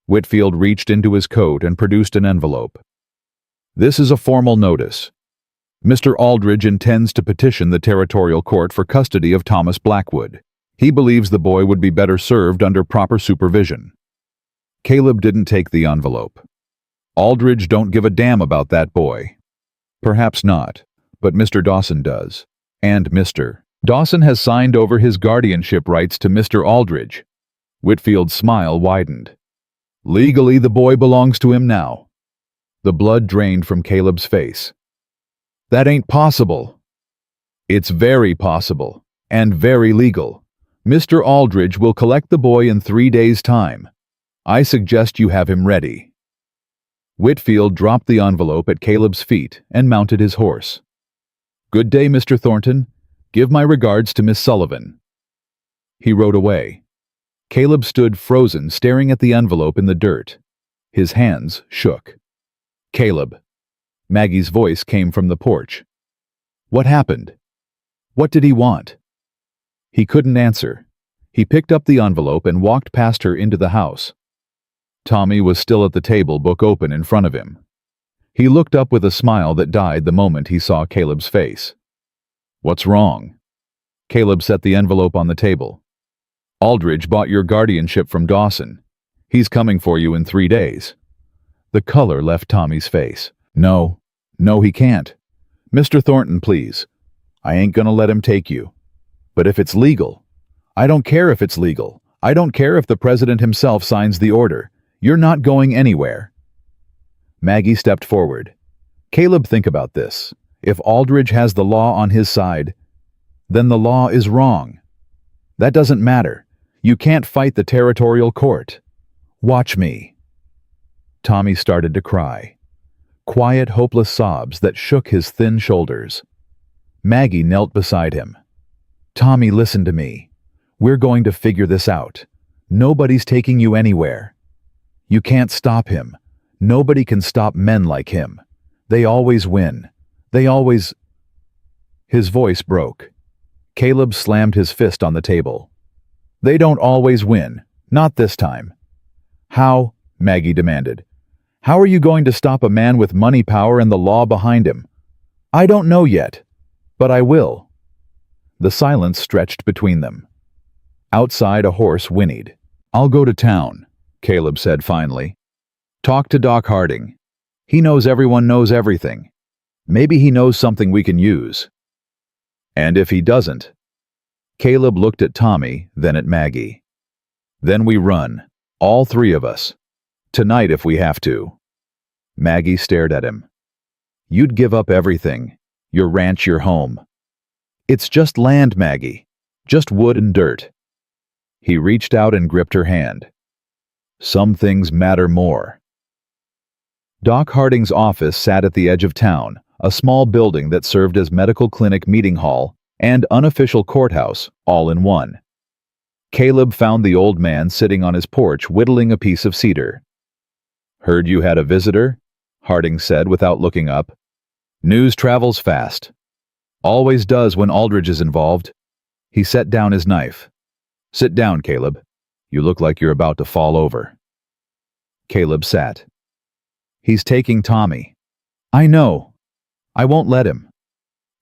Whitfield reached into his coat and produced an envelope. "This is a formal notice. Mr. Aldridge intends to petition the territorial court for custody of Thomas Blackwood. He believes the boy would be better served under proper supervision." Caleb didn't take the envelope. "Aldridge don't give a damn about that boy." "Perhaps not, but Mr. Dawson does. And Mr. Dawson has signed over his guardianship rights to Mr. Aldridge." Whitfield's smile widened. "Legally, the boy belongs to him now." The blood drained from Caleb's face. "That ain't possible." "It's very possible, and very legal. Mr. Aldridge will collect the boy in 3 days' time. I suggest you have him ready." Whitfield dropped the envelope at Caleb's feet and mounted his horse. "Good day, Mr. Thornton. Give my regards to Miss Sullivan." He rode away. Caleb stood frozen, staring at the envelope in the dirt. His hands shook. "Caleb." Maggie's voice came from the porch. "What happened? What did he want?" He couldn't answer. He picked up the envelope and walked past her into the house. Tommy was still at the table, book open in front of him. He looked up with a smile that died the moment he saw Caleb's face. "What's wrong?" Caleb set the envelope on the table. "Aldridge bought your guardianship from Dawson. He's coming for you in 3 days." The color left Tommy's face. No, he can't. "Mr. Thornton, please. I ain't gonna let him take you. But if it's legal—" "I don't care if it's legal. I don't care if the president himself signs the order. You're not going anywhere." Maggie stepped forward. "Caleb, think about this. If Aldridge has the law on his side, then the law is wrong. That doesn't matter. You can't fight the territorial court. Watch me." Tommy started to cry. Quiet, hopeless sobs that shook his thin shoulders. Maggie knelt beside him. "Tommy, listen to me. We're going to figure this out. Nobody's taking you anywhere. You can't stop him. Nobody can stop men like him. They always win. They always—" His voice broke. Caleb slammed his fist on the table. "They don't always win. Not this time." "How?" Maggie demanded. "How are you going to stop a man with money, power, and the law behind him?" "I don't know yet, but I will." The silence stretched between them. Outside, a horse whinnied. "I'll go to town," Caleb said finally. "Talk to Doc Harding. He knows everyone knows everything. Maybe he knows something we can use." "And if he doesn't?" Caleb looked at Tommy, then at Maggie. "Then we run, all 3 of us. Tonight if we have to." Maggie stared at him. "You'd give up everything. Your ranch, your home." "It's just land, Maggie. Just wood and dirt." He reached out and gripped her hand. "Some things matter more." Doc Harding's office sat at the edge of town, a small building that served as medical clinic, meeting hall, and unofficial courthouse, all in one. Caleb found the old man sitting on his porch whittling a piece of cedar. "Heard you had a visitor?" Harding said without looking up. "News travels fast. Always does when Aldridge is involved." He set down his knife. "Sit down, Caleb. You look like you're about to fall over." Caleb sat. "He's taking Tommy." "I know. I won't let him."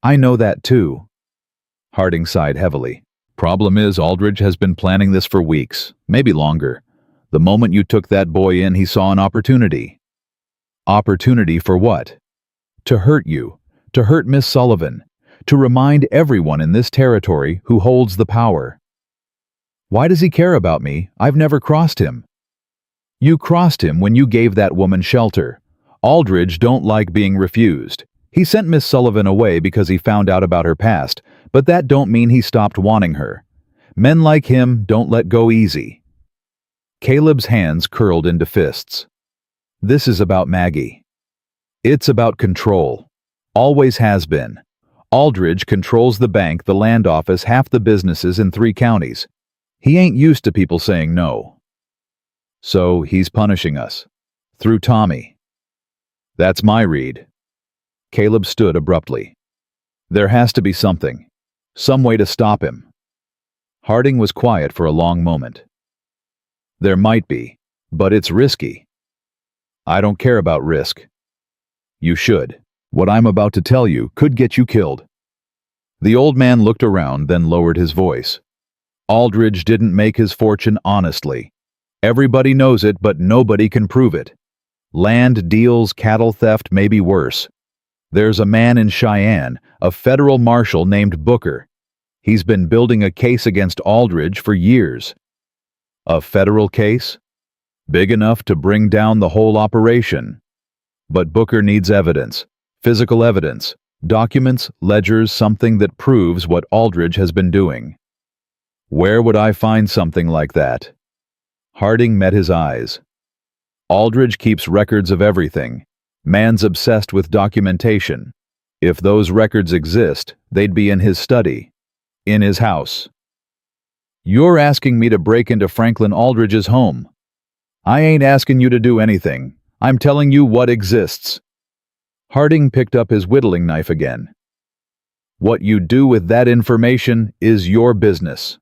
"I know that too." Harding sighed heavily. "Problem is, Aldridge has been planning this for weeks, maybe longer. The moment you took that boy in, he saw an opportunity. Opportunity for what? To hurt you, to hurt Miss Sullivan, to remind everyone in this territory who holds the power. Why does he care about me? I've never crossed him. You crossed him when you gave that woman shelter. Aldridge don't like being refused. He sent Miss Sullivan away because he found out about her past, but that don't mean he stopped wanting her. Men like him don't let go easy. Caleb's hands curled into fists. This is about Maggie. It's about control. Always has been. Aldridge controls the bank, the land office, half the businesses in 3 counties. He ain't used to people saying no. So he's punishing us. Through Tommy. That's my read. Caleb stood abruptly. There has to be something. Some way to stop him. Harding was quiet for a long moment. There might be, but it's risky. I don't care about risk. You should. What I'm about to tell you could get you killed. The old man looked around, then lowered his voice. Aldridge didn't make his fortune honestly. Everybody knows it, but nobody can prove it. Land deals, cattle theft, maybe worse. There's a man in Cheyenne, a federal marshal named Booker. He's been building a case against Aldridge for years. A federal case? Big enough to bring down the whole operation. But Booker needs evidence. Physical evidence. Documents, ledgers, something that proves what Aldridge has been doing. Where would I find something like that? Harding met his eyes. Aldridge keeps records of everything. Man's obsessed with documentation. If those records exist, they'd be in his study. In his house. You're asking me to break into Franklin Aldridge's home. I ain't asking you to do anything. I'm telling you what exists. Harding picked up his whittling knife again. What you do with that information is your business.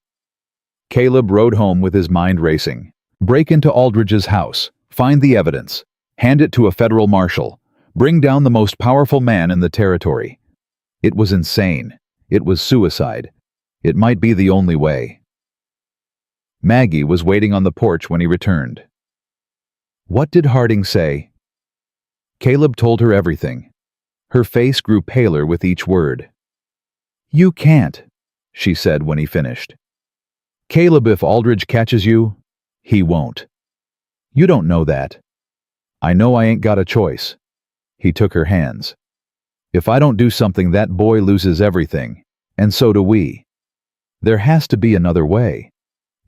Caleb rode home with his mind racing. Break into Aldridge's house. Find the evidence. Hand it to a federal marshal. Bring down the most powerful man in the territory. It was insane. It was suicide. It might be the only way. Maggie was waiting on the porch when he returned. What did Harding say? Caleb told her everything. Her face grew paler with each word. You can't, she said when he finished. Caleb, if Aldridge catches you, he won't. You don't know that. I know I ain't got a choice. He took her hands. If I don't do something, that boy loses everything, and so do we. There has to be another way.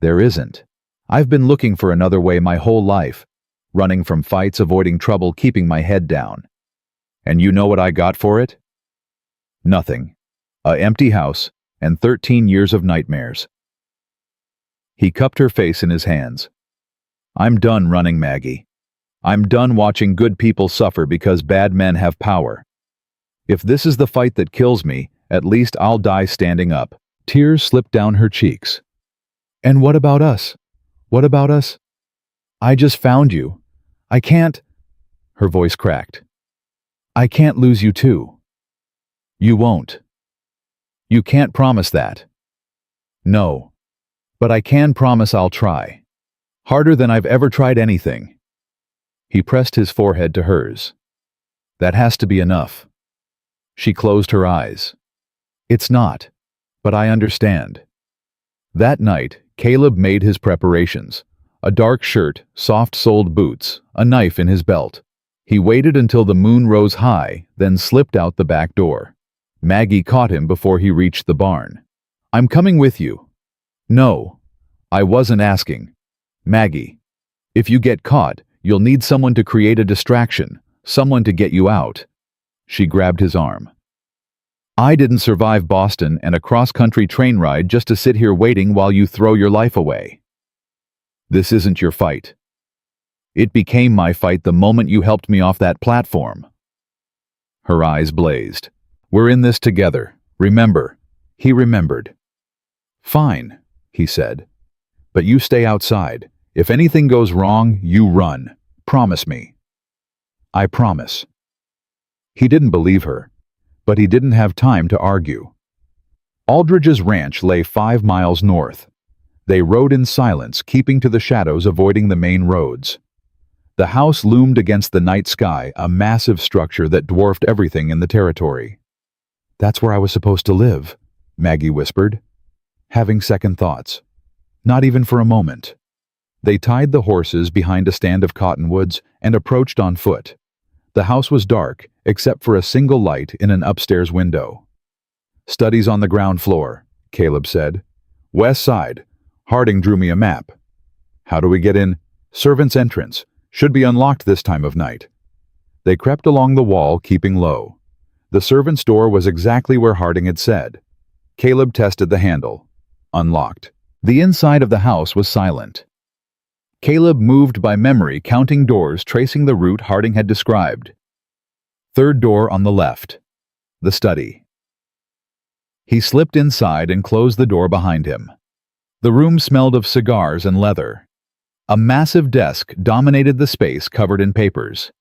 There isn't. I've been looking for another way my whole life, running from fights, avoiding trouble, keeping my head down. And you know what I got for it? Nothing. A empty house and 13 years of nightmares. He cupped her face in his hands. I'm done running, Maggie. I'm done watching good people suffer because bad men have power. If this is the fight that kills me, at least I'll die standing up. Tears slipped down her cheeks. And what about us? What about us? I just found you. I can't... Her voice cracked. I can't lose you too. You won't. You can't promise that. No. But I can promise I'll try. Harder than I've ever tried anything. He pressed his forehead to hers. That has to be enough. She closed her eyes. It's not. But I understand. That night, Caleb made his preparations. A dark shirt, soft-soled boots, a knife in his belt. He waited until the moon rose high, then slipped out the back door. Maggie caught him before he reached the barn. I'm coming with you. No. I wasn't asking. Maggie. If you get caught, you'll need someone to create a distraction, someone to get you out. She grabbed his arm. I didn't survive Boston and a cross-country train ride just to sit here waiting while you throw your life away. This isn't your fight. It became my fight the moment you helped me off that platform. Her eyes blazed. We're in this together. Remember. He remembered. Fine, he said. But you stay outside. If anything goes wrong, you run. Promise me. I promise. He didn't believe her, but he didn't have time to argue. Aldridge's ranch lay 5 miles north. They rode in silence, keeping to the shadows, avoiding the main roads. The house loomed against the night sky, a massive structure that dwarfed everything in the territory. "That's where I was supposed to live," Maggie whispered, having second thoughts. Not even for a moment. They tied the horses behind a stand of cottonwoods and approached on foot. The house was dark, except for a single light in an upstairs window. "Study's on the ground floor," Caleb said. "West side. Harding drew me a map." "How do we get in?" "Servant's entrance. Should be unlocked this time of night." They crept along the wall, keeping low. The servant's door was exactly where Harding had said. Caleb tested the handle. Unlocked. The inside of the house was silent. Caleb moved by memory, counting doors, tracing the route Harding had described. Third door on the left. The study. He slipped inside and closed the door behind him. The room smelled of cigars and leather. A massive desk dominated the space, covered in papers.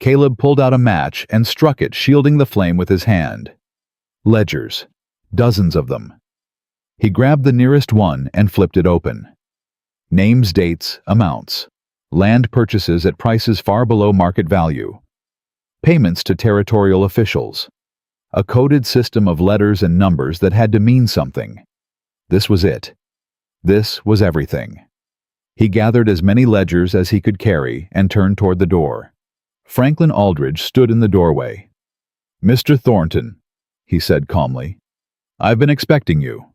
Caleb pulled out a match and struck it, shielding the flame with his hand. Ledgers. Dozens of them. He grabbed the nearest one and flipped it open. Names, dates, amounts. Land purchases at prices far below market value. Payments to territorial officials. A coded system of letters and numbers that had to mean something. This was it. This was everything. He gathered as many ledgers as he could carry and turned toward the door. Franklin Aldridge stood in the doorway. "Mr. Thornton," he said calmly, "I've been expecting you."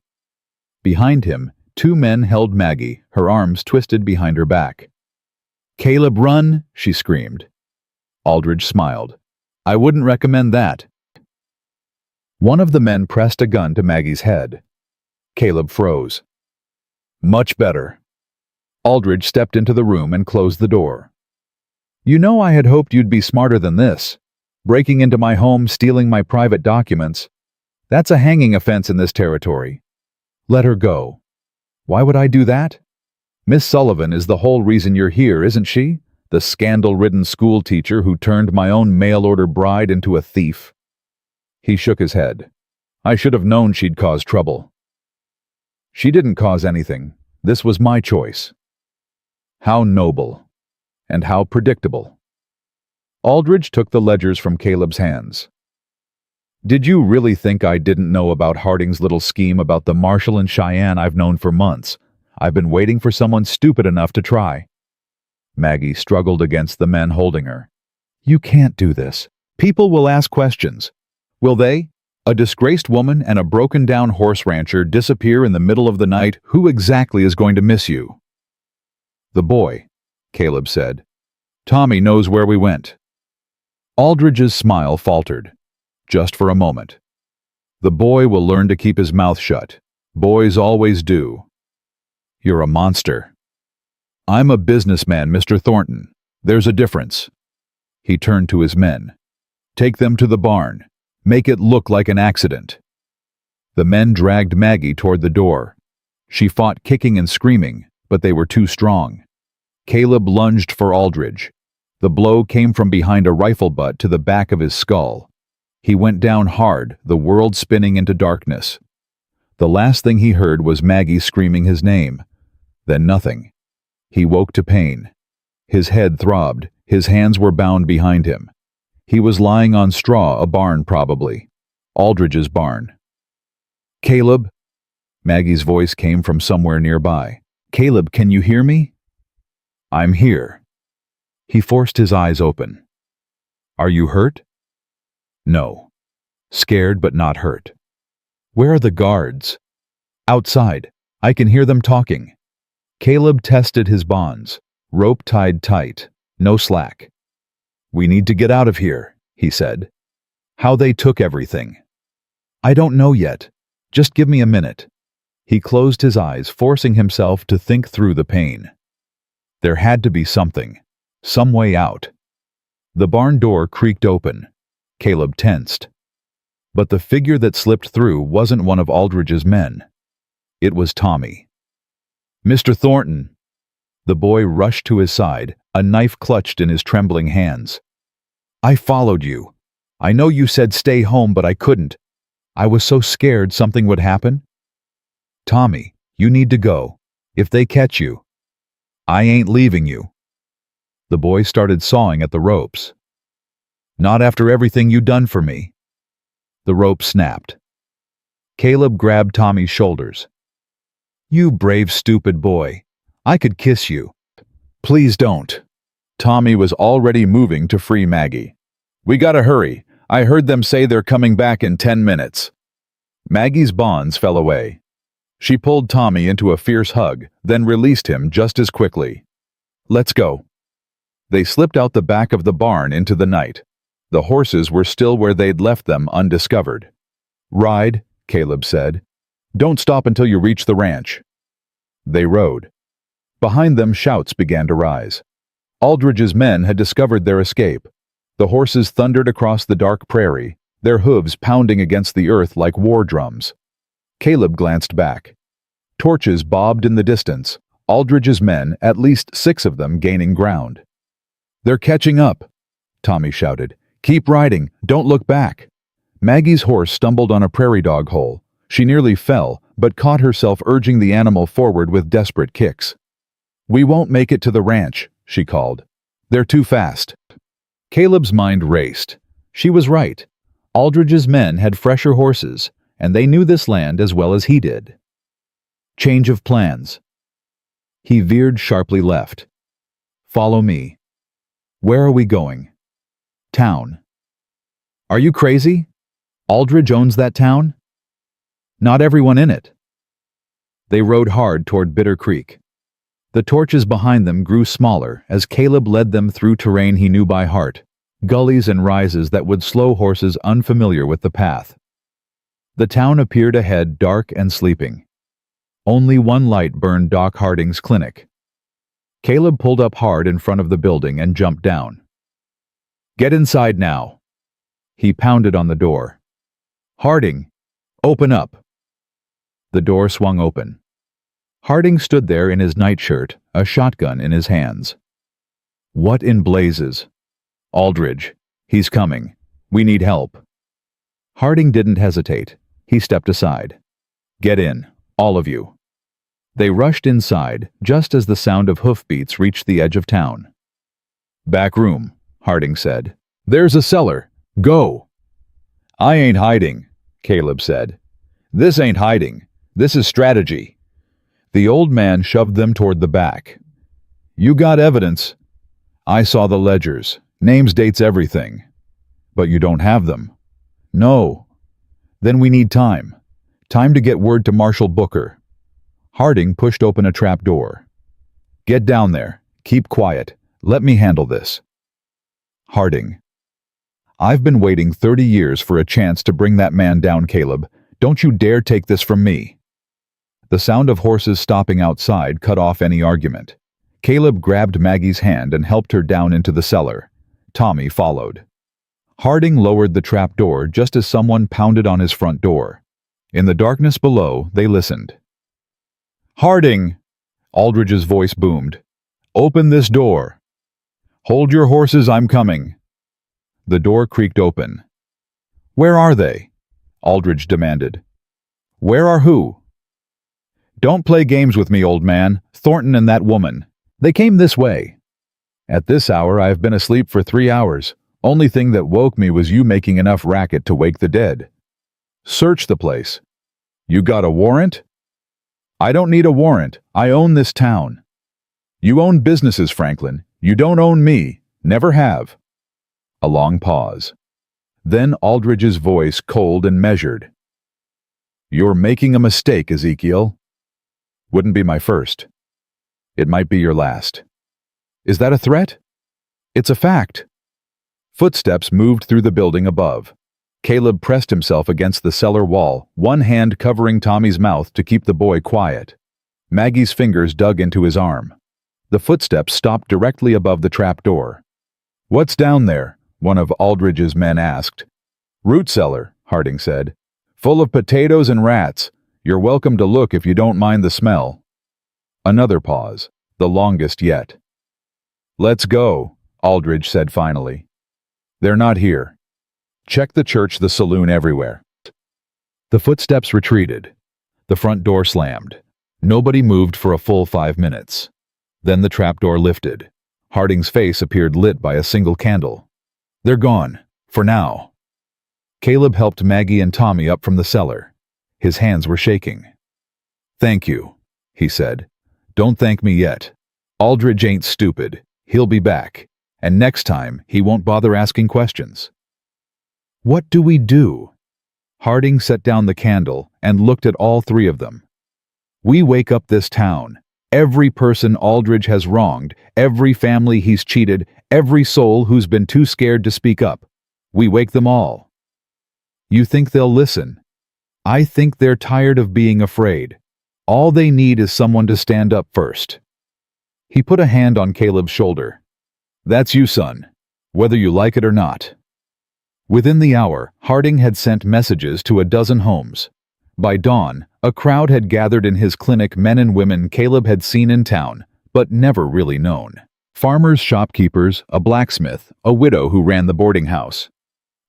Behind him, two men held Maggie, her arms twisted behind her back. "Caleb, run!" she screamed. Aldridge smiled. "I wouldn't recommend that." One of the men pressed a gun to Maggie's head. Caleb froze. "Much better." Aldridge stepped into the room and closed the door. "You know, I had hoped you'd be smarter than this. Breaking into my home, stealing my private documents. That's a hanging offense in this territory. Let her go." "Why would I do that?" "Miss Sullivan is the whole reason you're here, isn't she? The scandal-ridden school teacher who turned my own mail-order bride into a thief." He shook his head. "I should have known she'd cause trouble." "She didn't cause anything. This was my choice." How noble. And how predictable. Aldridge took the ledgers from Caleb's hands. "Did you really think I didn't know about Harding's little scheme about the Marshal and Cheyenne? I've known for months. I've been waiting for someone stupid enough to try." Maggie struggled against the men holding her. "You can't do this. People will ask questions." "Will they? A disgraced woman and a broken-down horse rancher disappear in the middle of the night. Who exactly is going to miss you?" "The boy," Caleb said. "Tommy knows where we went." Aldridge's smile faltered. Just for a moment. "The boy will learn to keep his mouth shut. Boys always do." "You're a monster." "I'm a businessman, Mr. Thornton. There's a difference." He turned to his men. "Take them to the barn. Make it look like an accident." The men dragged Maggie toward the door. She fought, kicking and screaming, but they were too strong. Caleb lunged for Aldridge. The blow came from behind a rifle butt to the back of his skull. He went down hard, the world spinning into darkness. The last thing he heard was Maggie screaming his name. Then nothing. He woke to pain. His head throbbed, his hands were bound behind him. He was lying on straw, a barn probably. Aldridge's barn. "Caleb?" Maggie's voice came from somewhere nearby. "Caleb, can you hear me?" "I'm here." He forced his eyes open. "Are you hurt?" "No." "Scared but not hurt." "Where are the guards?" "Outside. I can hear them talking." Caleb tested his bonds. Rope tied tight. No slack. "We need to get out of here," he said. "How they took everything." "I don't know yet. Just give me a minute." He closed his eyes, forcing himself to think through the pain. There had to be something. Some way out. The barn door creaked open. Caleb tensed. But the figure that slipped through wasn't one of Aldridge's men. It was Tommy. "Mr. Thornton!" The boy rushed to his side, a knife clutched in his trembling hands. "I followed you. I know you said stay home, but I couldn't. I was so scared something would happen." "Tommy, you need to go. If they catch you, I ain't leaving you." The boy started sawing at the ropes. "Not after everything you done for me." The rope snapped. Caleb grabbed Tommy's shoulders. "You brave, stupid boy. I could kiss you." "Please don't." Tommy was already moving to free Maggie. "We gotta hurry. I heard them say they're coming back in 10 minutes. Maggie's bonds fell away. She pulled Tommy into a fierce hug, then released him just as quickly. "Let's go." They slipped out the back of the barn into the night. The horses were still where they'd left them, undiscovered. "Ride," Caleb said. "Don't stop until you reach the ranch." They rode. Behind them, shouts began to rise. Aldridge's men had discovered their escape. The horses thundered across the dark prairie, their hooves pounding against the earth like war drums. Caleb glanced back. Torches bobbed in the distance, Aldridge's men, at least 6 of them, gaining ground. "They're catching up," Tommy shouted. "Keep riding, don't look back." Maggie's horse stumbled on a prairie dog hole. She nearly fell, but caught herself urging the animal forward with desperate kicks. "We won't make it to the ranch," she called. "They're too fast." Caleb's mind raced. She was right. Aldridge's men had fresher horses, and they knew this land as well as he did. Change of plans. He veered sharply left. "Follow me." "Where are we going?" "Town." "Are you crazy? Aldridge owns that town?" "Not everyone in it." They rode hard toward Bitter Creek. The torches behind them grew smaller as Caleb led them through terrain he knew by heart, gullies and rises that would slow horses unfamiliar with the path. The town appeared ahead, dark and sleeping. Only one light burned Doc Harding's clinic. Caleb pulled up hard in front of the building and jumped down. "Get inside now." He pounded on the door. "Harding, open up." The door swung open. Harding stood there in his nightshirt, a shotgun in his hands. "What in blazes?" "Aldridge. He's coming. We need help." Harding didn't hesitate. He stepped aside. "Get in, all of you." They rushed inside, just as the sound of hoofbeats reached the edge of town. "Back room," Harding said. "There's a cellar. Go." "I ain't hiding," Caleb said. "This ain't hiding. This is strategy." The old man shoved them toward the back. "You got evidence." "I saw the ledgers. Names, dates, everything." "But you don't have them." "No." "Then we need time. Time to get word to Marshal Booker." Harding pushed open a trap door. "Get down there. Keep quiet. Let me handle this." Harding. "I've been waiting 30 years for a chance to bring that man down, Caleb. Don't you dare take this from me." The sound of horses stopping outside cut off any argument. Caleb grabbed Maggie's hand and helped her down into the cellar. Tommy followed. Harding lowered the trap door just as someone pounded on his front door. In the darkness below, they listened. "Harding!" Aldridge's voice boomed. "Open this door." "Hold your horses, I'm coming." The door creaked open. "Where are they?" Aldridge demanded. "Where are who?" "Don't play games with me, old man. Thornton and that woman. They came this way." "At this hour, I have been asleep for 3 hours. Only thing that woke me was you making enough racket to wake the dead." "Search the place." "You got a warrant?" "I don't need a warrant. I own this town." "You own businesses, Franklin. You don't own me. Never have." A long pause. Then Aldridge's voice, cold and measured. "You're making a mistake, Ezekiel." "Wouldn't be my first. It might be your last." "Is that a threat?" "It's a fact." Footsteps moved through the building above. Caleb pressed himself against the cellar wall, one hand covering Tommy's mouth to keep the boy quiet. Maggie's fingers dug into his arm. The footsteps stopped directly above the trap door. "What's down there?" one of Aldridge's men asked. "Root cellar," Harding said. "Full of potatoes and rats. You're welcome to look if you don't mind the smell." Another pause, the longest yet. "Let's go," Aldridge said finally. "They're not here. Check the church, the saloon, everywhere." The footsteps retreated. The front door slammed. Nobody moved for a full 5 minutes. Then the trapdoor lifted. Harding's face appeared lit by a single candle. "They're gone. For now." Caleb helped Maggie and Tommy up from the cellar. His hands were shaking. "Thank you," he said. "Don't thank me yet. Aldridge ain't stupid. He'll be back. And next time, he won't bother asking questions." "What do we do?" Harding set down the candle and looked at all three of them. "We wake up this town. Every person Aldridge has wronged, every family he's cheated, every soul who's been too scared to speak up. We wake them all." "You think they'll listen?" "I think they're tired of being afraid. All they need is someone to stand up first." He put a hand on Caleb's shoulder. "That's you, son, whether you like it or not." Within the hour, Harding had sent messages to a dozen homes. By dawn, a crowd had gathered in his clinic, men and women Caleb had seen in town, but never really known. Farmers, shopkeepers, a blacksmith, a widow who ran the boarding house.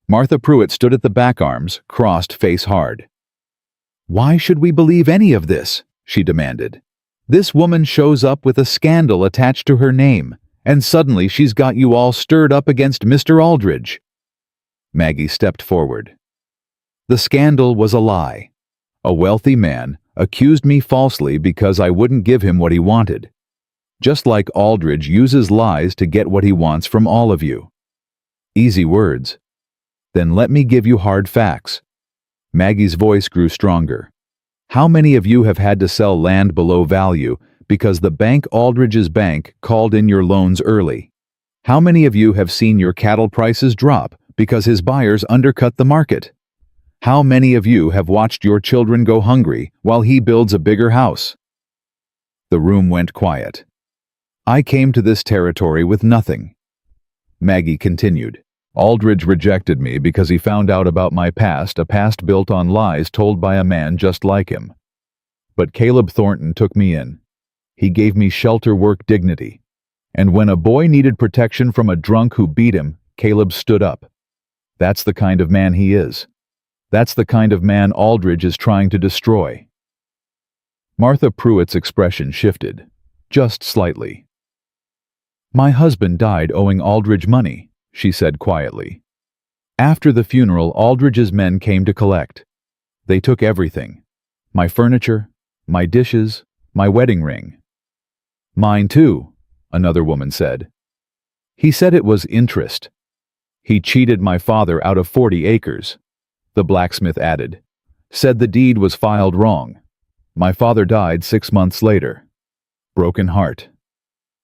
Martha Pruitt stood at the back, arms crossed, face hard. "Why should we believe any of this?" she demanded. "This woman shows up with a scandal attached to her name, and suddenly she's got you all stirred up against Mr. Aldridge." Maggie stepped forward. "The scandal was a lie. A wealthy man accused me falsely because I wouldn't give him what he wanted. Just like Aldridge uses lies to get what he wants from all of you." Easy words. "Then let me give you hard facts." Maggie's voice grew stronger. "How many of you have had to sell land below value because the bank, Aldridge's bank, called in your loans early? How many of you have seen your cattle prices drop because his buyers undercut the market? How many of you have watched your children go hungry while he builds a bigger house?" The room went quiet. "I came to this territory with nothing." Maggie continued. "Aldridge rejected me because he found out about my past, a past built on lies told by a man just like him. But Caleb Thornton took me in. He gave me shelter, work, dignity. And when a boy needed protection from a drunk who beat him, Caleb stood up. That's the kind of man he is. That's the kind of man Aldridge is trying to destroy." Martha Pruitt's expression shifted, just slightly. "My husband died owing Aldridge money," she said quietly. "After the funeral, Aldridge's men came to collect. They took everything. My furniture, my dishes, my wedding ring." "Mine too," another woman said. "He said it was interest. He cheated my father out of 40 acres. The blacksmith added. "Said the deed was filed wrong. My father died 6 months later." Broken heart.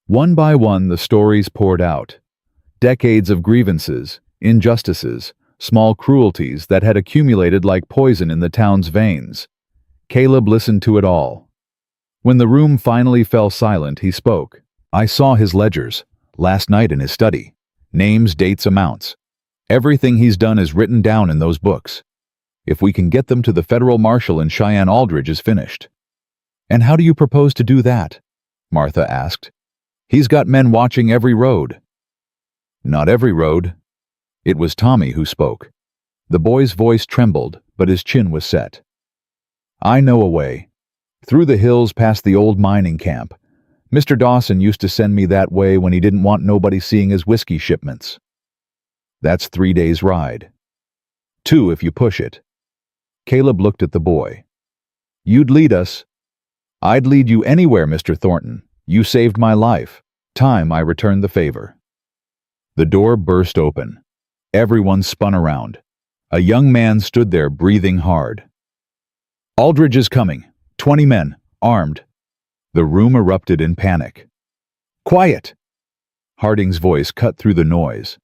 One by one the stories poured out. Decades of grievances, injustices, small cruelties that had accumulated like poison in the town's veins. Caleb listened to it all. When the room finally fell silent, he spoke. "I saw his ledgers, last night in his study. Names, dates, amounts. Everything he's done is written down in those books. If we can get them to the federal marshal in Cheyenne, Aldridge is finished." "And how do you propose to do that?" Martha asked. "He's got men watching every road." "Not every road." It was Tommy who spoke. The boy's voice trembled, but his chin was set. "I know a way. Through the hills past the old mining camp. Mr. Dawson used to send me that way when he didn't want nobody seeing his whiskey shipments. That's 3 days' ride. 2 if you push it." Caleb looked at the boy. "You'd lead us." "I'd lead you anywhere, Mr. Thornton. You saved my life. Time I returned the favor." The door burst open. Everyone spun around. A young man stood there breathing hard. "Aldridge is coming. 20 men, armed." The room erupted in panic. "Quiet!" Harding's voice cut through the noise.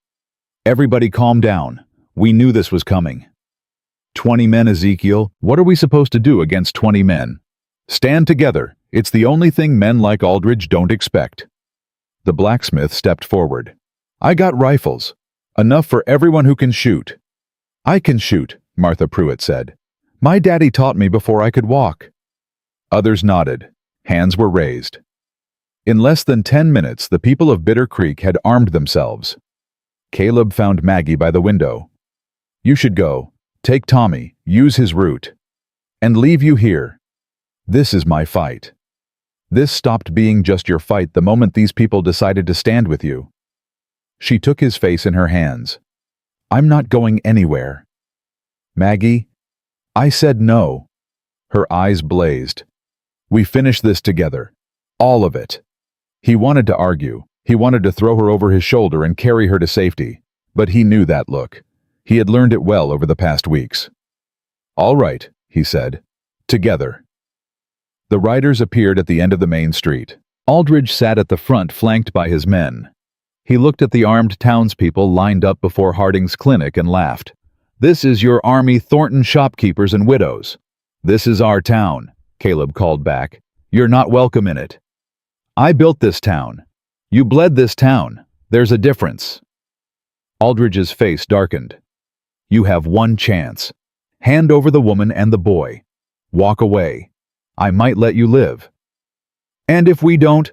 "Everybody calm down. We knew this was coming." 20 men, Ezekiel. What are we supposed to do against 20 men? Stand together. It's the only thing men like Aldridge don't expect." The blacksmith stepped forward. "I got rifles. Enough for everyone who can shoot." "I can shoot," Martha Pruitt said. "My daddy taught me before I could walk." Others nodded. Hands were raised. In less than 10 minutes, the people of Bitter Creek had armed themselves. Caleb found Maggie by the window. "You should go. Take Tommy, use his route. And leave you here." This is my fight. This stopped being just your fight the moment these people decided to stand with you. She took his face in her hands. I'm not going anywhere. Maggie, I said no. Her eyes blazed. We finish this together. All of it. He wanted to argue. He wanted to throw her over his shoulder and carry her to safety. But he knew that look. He had learned it well over the past weeks. All right, he said. Together. The riders appeared at the end of the main street. Aldridge sat at the front, flanked by his men. He looked at the armed townspeople lined up before Harding's clinic and laughed. This is your Army Thornton shopkeepers and widows. This is our town, Caleb called back. You're not welcome in it. I built this town. You bled this town. There's a difference. Aldridge's face darkened. You have one chance. Hand over the woman and the boy. Walk away. I might let you live. And if we don't,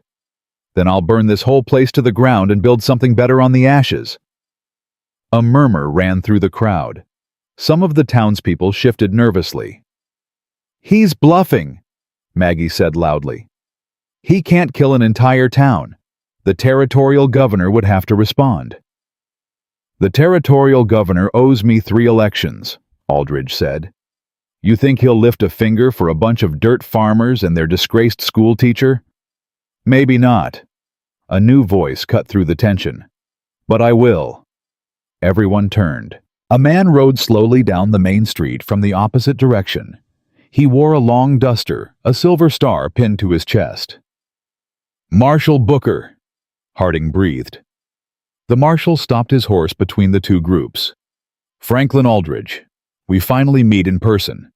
then I'll burn this whole place to the ground and build something better on the ashes. A murmur ran through the crowd. Some of the townspeople shifted nervously. He's bluffing, Maggie said loudly. He can't kill an entire town. The territorial governor would have to respond. The territorial governor owes me 3 elections, Aldridge said. You think he'll lift a finger for a bunch of dirt farmers and their disgraced school teacher? Maybe not. A new voice cut through the tension. But I will. Everyone turned. A man rode slowly down the main street from the opposite direction. He wore a long duster, a silver star pinned to his chest. Marshal Booker, Harding breathed. The marshal stopped his horse between the two groups. Franklin Aldridge, we finally meet in person.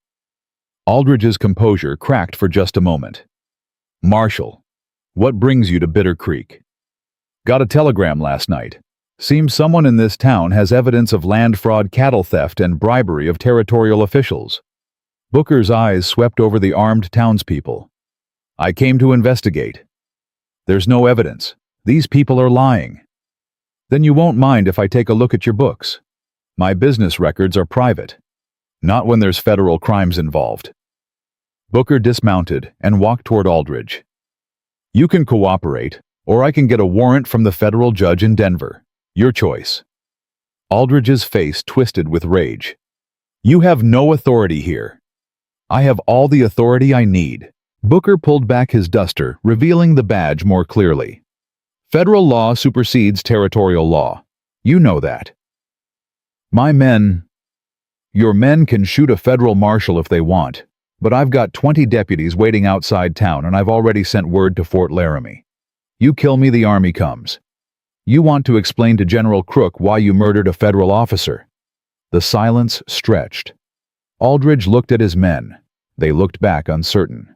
Aldridge's composure cracked for just a moment. Marshal, what brings you to Bitter Creek? Got a telegram last night. Seems someone in this town has evidence of land fraud, cattle theft, and bribery of territorial officials. Booker's eyes swept over the armed townspeople. I came to investigate. There's no evidence. These people are lying. Then you won't mind if I take a look at your books. My business records are private. Not when there's federal crimes involved. Booker dismounted and walked toward Aldridge. You can cooperate, or I can get a warrant from the federal judge in Denver. Your choice. Aldridge's face twisted with rage. You have no authority here. I have all the authority I need. Booker pulled back his duster, revealing the badge more clearly. Federal law supersedes territorial law. You know that. Your men can shoot a federal marshal if they want, but I've got 20 deputies waiting outside town and I've already sent word to Fort Laramie. You kill me, the army comes. You want to explain to General Crook why you murdered a federal officer. The silence stretched. Aldridge looked at his men. They looked back uncertain.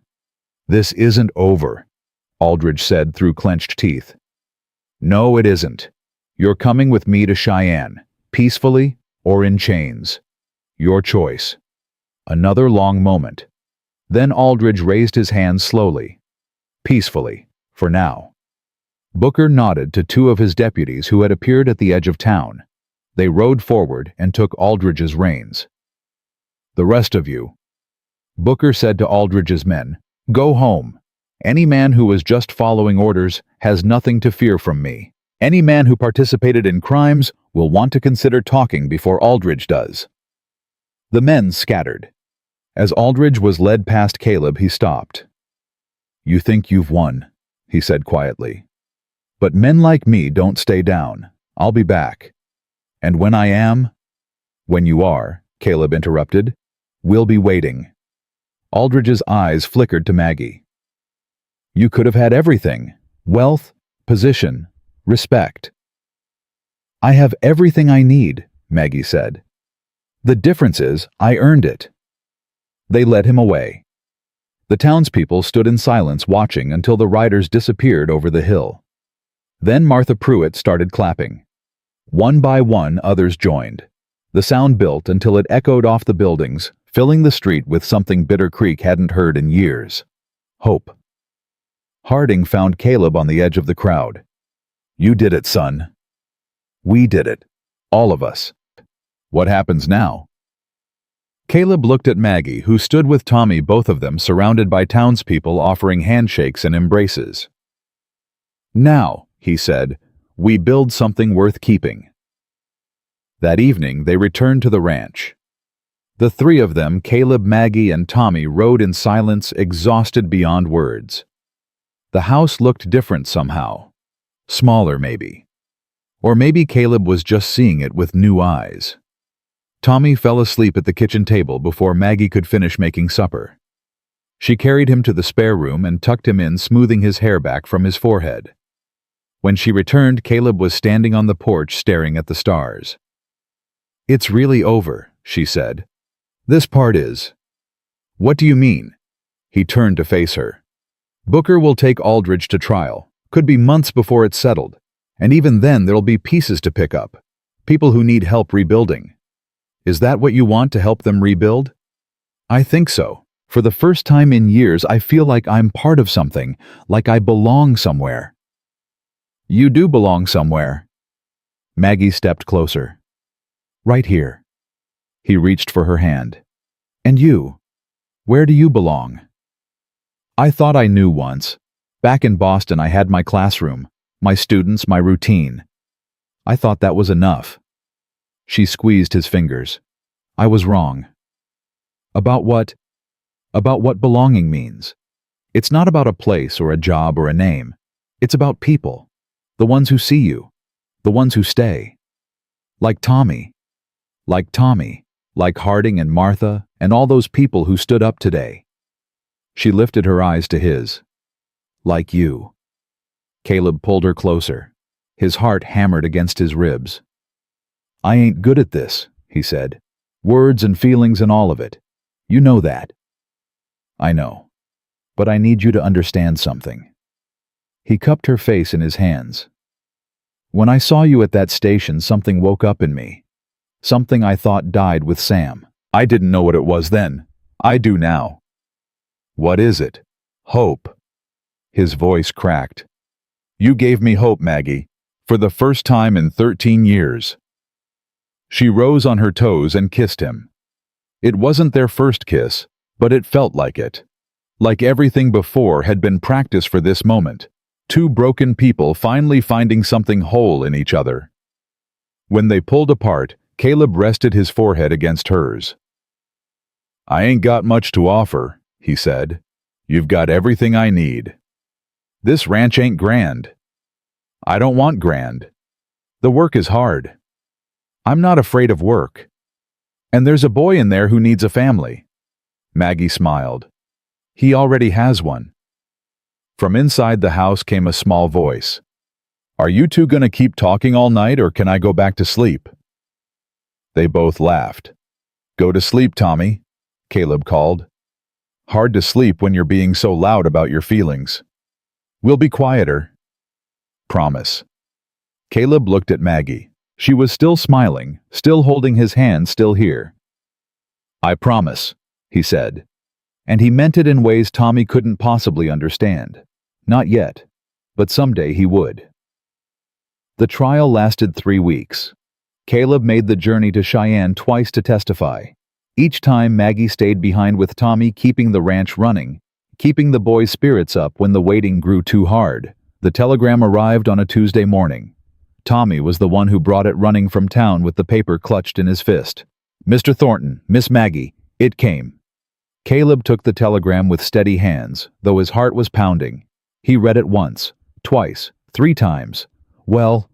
This isn't over, Aldridge said through clenched teeth. No, it isn't. You're coming with me to Cheyenne, peacefully or in chains. Your choice. Another long moment. Then Aldridge raised his hands slowly. Peacefully, for now. Booker nodded to 2 of his deputies who had appeared at the edge of town. They rode forward and took Aldridge's reins. The rest of you, Booker said to Aldridge's men, go home. Any man who is just following orders has nothing to fear from me. Any man who participated in crimes will want to consider talking before Aldridge does. The men scattered. As Aldridge was led past Caleb, he stopped. You think you've won, he said quietly. But men like me don't stay down. I'll be back. And when I am? When you are, Caleb interrupted. We'll be waiting. Aldridge's eyes flickered to Maggie. You could have had everything. Wealth, position, respect. I have everything I need, Maggie said. The difference is I earned it. They led him away. The townspeople stood in silence watching until the riders disappeared over the hill. Then Martha Pruitt started clapping. One by one, others joined. The sound built until it echoed off the buildings, filling the street with something Bitter Creek hadn't heard in years. Hope. Harding found Caleb on the edge of the crowd. You did it, son. We did it. All of us. What happens now? Caleb looked at Maggie, who stood with Tommy, both of them surrounded by townspeople offering handshakes and embraces. "Now," he said, "we build something worth keeping." That evening, they returned to the ranch. The three of them, Caleb, Maggie, and Tommy, rode in silence, exhausted beyond words. The house looked different somehow. Smaller, maybe. Or maybe Caleb was just seeing it with new eyes. Tommy fell asleep at the kitchen table before Maggie could finish making supper. She carried him to the spare room and tucked him in, smoothing his hair back from his forehead. When she returned, Caleb was standing on the porch staring at the stars. "It's really over," she said. "This part is." "What do you mean?" He turned to face her. "Booker will take Aldridge to trial. Could be months before it's settled. And even then there'll be pieces to pick up. People who need help rebuilding. Is that what you want, to help them rebuild?" "I think so. For the first time in years, I feel like I'm part of something, like I belong somewhere." "You do belong somewhere." Maggie stepped closer. "Right here." He reached for her hand. "And you? Where do you belong?" "I thought I knew once. Back in Boston, I had my classroom, my students, my routine. I thought that was enough." She squeezed his fingers. "I was wrong." "About what?" "About what belonging means. It's not about a place or a job or a name. It's about people. The ones who see you. The ones who stay. Like Tommy. Like Tommy. Like Harding and Martha and all those people who stood up today." She lifted her eyes to his. "Like you." Caleb pulled her closer. His heart hammered against his ribs. "I ain't good at this," he said. "Words and feelings and all of it. You know that." "I know. But I need you to understand something." He cupped her face in his hands. "When I saw you at that station, something woke up in me. Something I thought died with Sam. I didn't know what it was then. I do now." "What is it?" "Hope." His voice cracked. "You gave me hope, Maggie, for the first time in 13 years. She rose on her toes and kissed him. It wasn't their first kiss, but it felt like it. Like everything before had been practice for this moment. Two broken people finally finding something whole in each other. When they pulled apart, Caleb rested his forehead against hers. "I ain't got much to offer," he said. "You've got everything I need. This ranch ain't grand. I don't want grand. The work is hard. I'm not afraid of work. And there's a boy in there who needs a family." Maggie smiled. "He already has one." From inside the house came a small voice. "Are you two gonna keep talking all night, or can I go back to sleep?" They both laughed. "Go to sleep, Tommy," Caleb called. "Hard to sleep when you're being so loud about your feelings. We'll be quieter." "Promise." Caleb looked at Maggie. She was still smiling, still holding his hand, still here. "I promise," he said. And he meant it in ways Tommy couldn't possibly understand. Not yet, but someday he would. The trial lasted 3 weeks. Caleb made the journey to Cheyenne twice to testify. Each time Maggie stayed behind with Tommy, keeping the ranch running, keeping the boys' spirits up when the waiting grew too hard. The telegram arrived on a Tuesday morning. Tommy was the one who brought it running from town with the paper clutched in his fist. "Mr. Thornton, Miss Maggie, it came." Caleb took the telegram with steady hands, though his heart was pounding. He read it once, twice, 3 times. "Well,"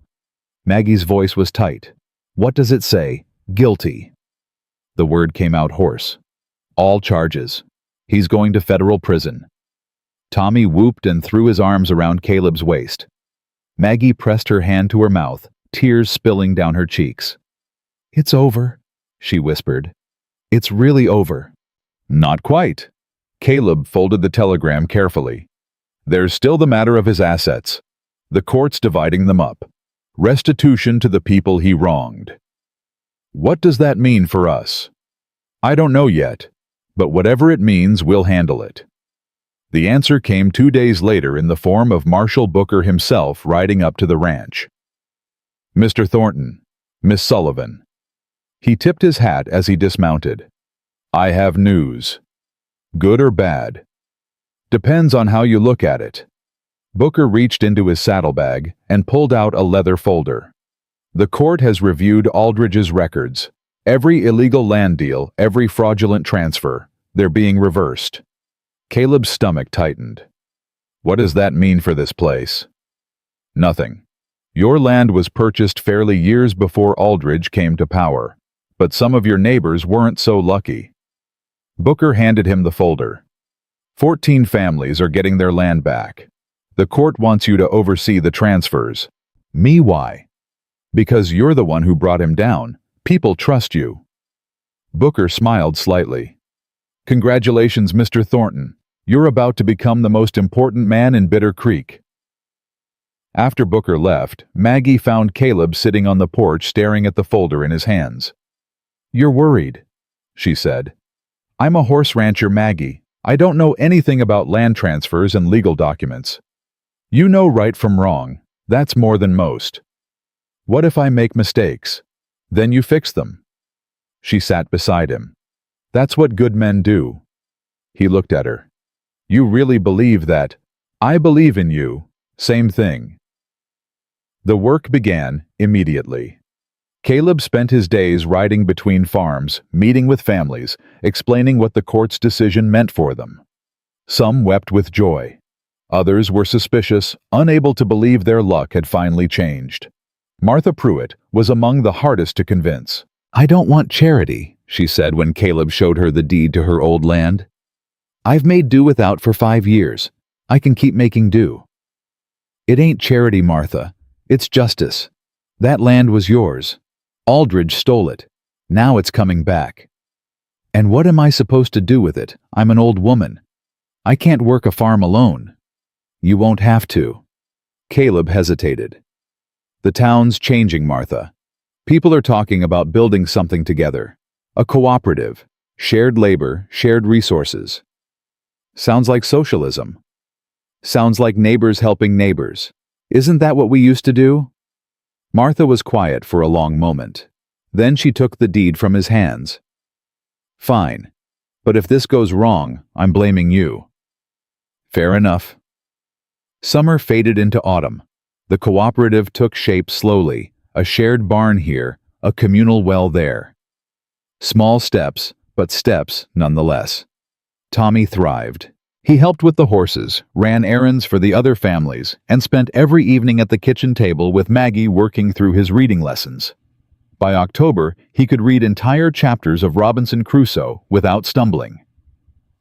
Maggie's voice was tight. "What does it say? Guilty." The word came out hoarse. "All charges. He's going to federal prison." Tommy whooped and threw his arms around Caleb's waist. Maggie pressed her hand to her mouth, tears spilling down her cheeks. "It's over," she whispered. "It's really over." "Not quite." Caleb folded the telegram carefully. "There's still the matter of his assets. The court's dividing them up. Restitution to the people he wronged." "What does that mean for us?" "I don't know yet, but whatever it means, we'll handle it." The answer came 2 days later in the form of Marshal Booker himself riding up to the ranch. "Mr. Thornton, Miss Sullivan." He tipped his hat as he dismounted. I have news. Good or bad? Depends on how you look at it. Booker reached into his saddlebag and pulled out a leather folder. The court has reviewed Aldridge's records. Every illegal land deal, every fraudulent transfer, they're being reversed. Caleb's stomach tightened. What does that mean for this place? Nothing. Your land was purchased fairly years before Aldridge came to power, but some of your neighbors weren't so lucky. Booker handed him the folder. 14 families are getting their land back. The court wants you to oversee the transfers. Me, why? Because you're the one who brought him down. People trust you. Booker smiled slightly. Congratulations, Mr. Thornton. You're about to become the most important man in Bitter Creek. After Booker left, Maggie found Caleb sitting on the porch staring at the folder in his hands. You're worried, she said. I'm a horse rancher, Maggie. I don't know anything about land transfers and legal documents. You know right from wrong. That's more than most. What if I make mistakes? Then you fix them. She sat beside him. That's what good men do. He looked at her. You really believe that? I believe in you. Same thing. The work began immediately. Caleb spent his days riding between farms, meeting with families, explaining what the court's decision meant for them. Some wept with joy. Others were suspicious, unable to believe their luck had finally changed. Martha Pruitt was among the hardest to convince. I don't want charity, she said when Caleb showed her the deed to her old land. I've made do without for 5 years. I can keep making do. It ain't charity, Martha. It's justice. That land was yours. Aldridge stole it. Now it's coming back. And what am I supposed to do with it? I'm an old woman. I can't work a farm alone. You won't have to. Caleb hesitated. The town's changing, Martha. People are talking about building something together. A cooperative. Shared labor, shared resources. Sounds like socialism. Sounds like neighbors helping neighbors. Isn't that what we used to do? Martha was quiet for a long moment. Then she took the deed from his hands. Fine. But if this goes wrong, I'm blaming you. Fair enough. Summer faded into autumn. The cooperative took shape slowly, a shared barn here, a communal well there. Small steps, but steps nonetheless. Tommy thrived. He helped with the horses, ran errands for the other families, and spent every evening at the kitchen table with Maggie working through his reading lessons. By October, he could read entire chapters of Robinson Crusoe without stumbling.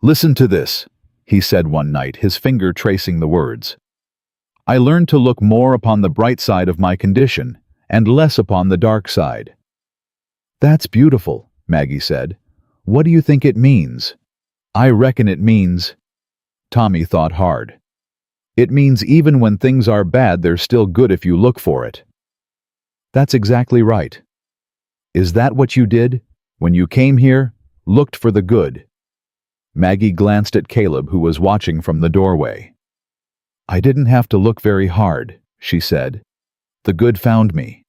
Listen to this, he said one night, his finger tracing the words. I learned to look more upon the bright side of my condition, and less upon the dark side. That's beautiful, Maggie said. What do you think it means? I reckon it means... Tommy thought hard. It means even when things are bad, they're still good if you look for it. That's exactly right. Is that what you did? When you came here, looked for the good? Maggie glanced at Caleb, who was watching from the doorway. I didn't have to look very hard, she said. The good found me.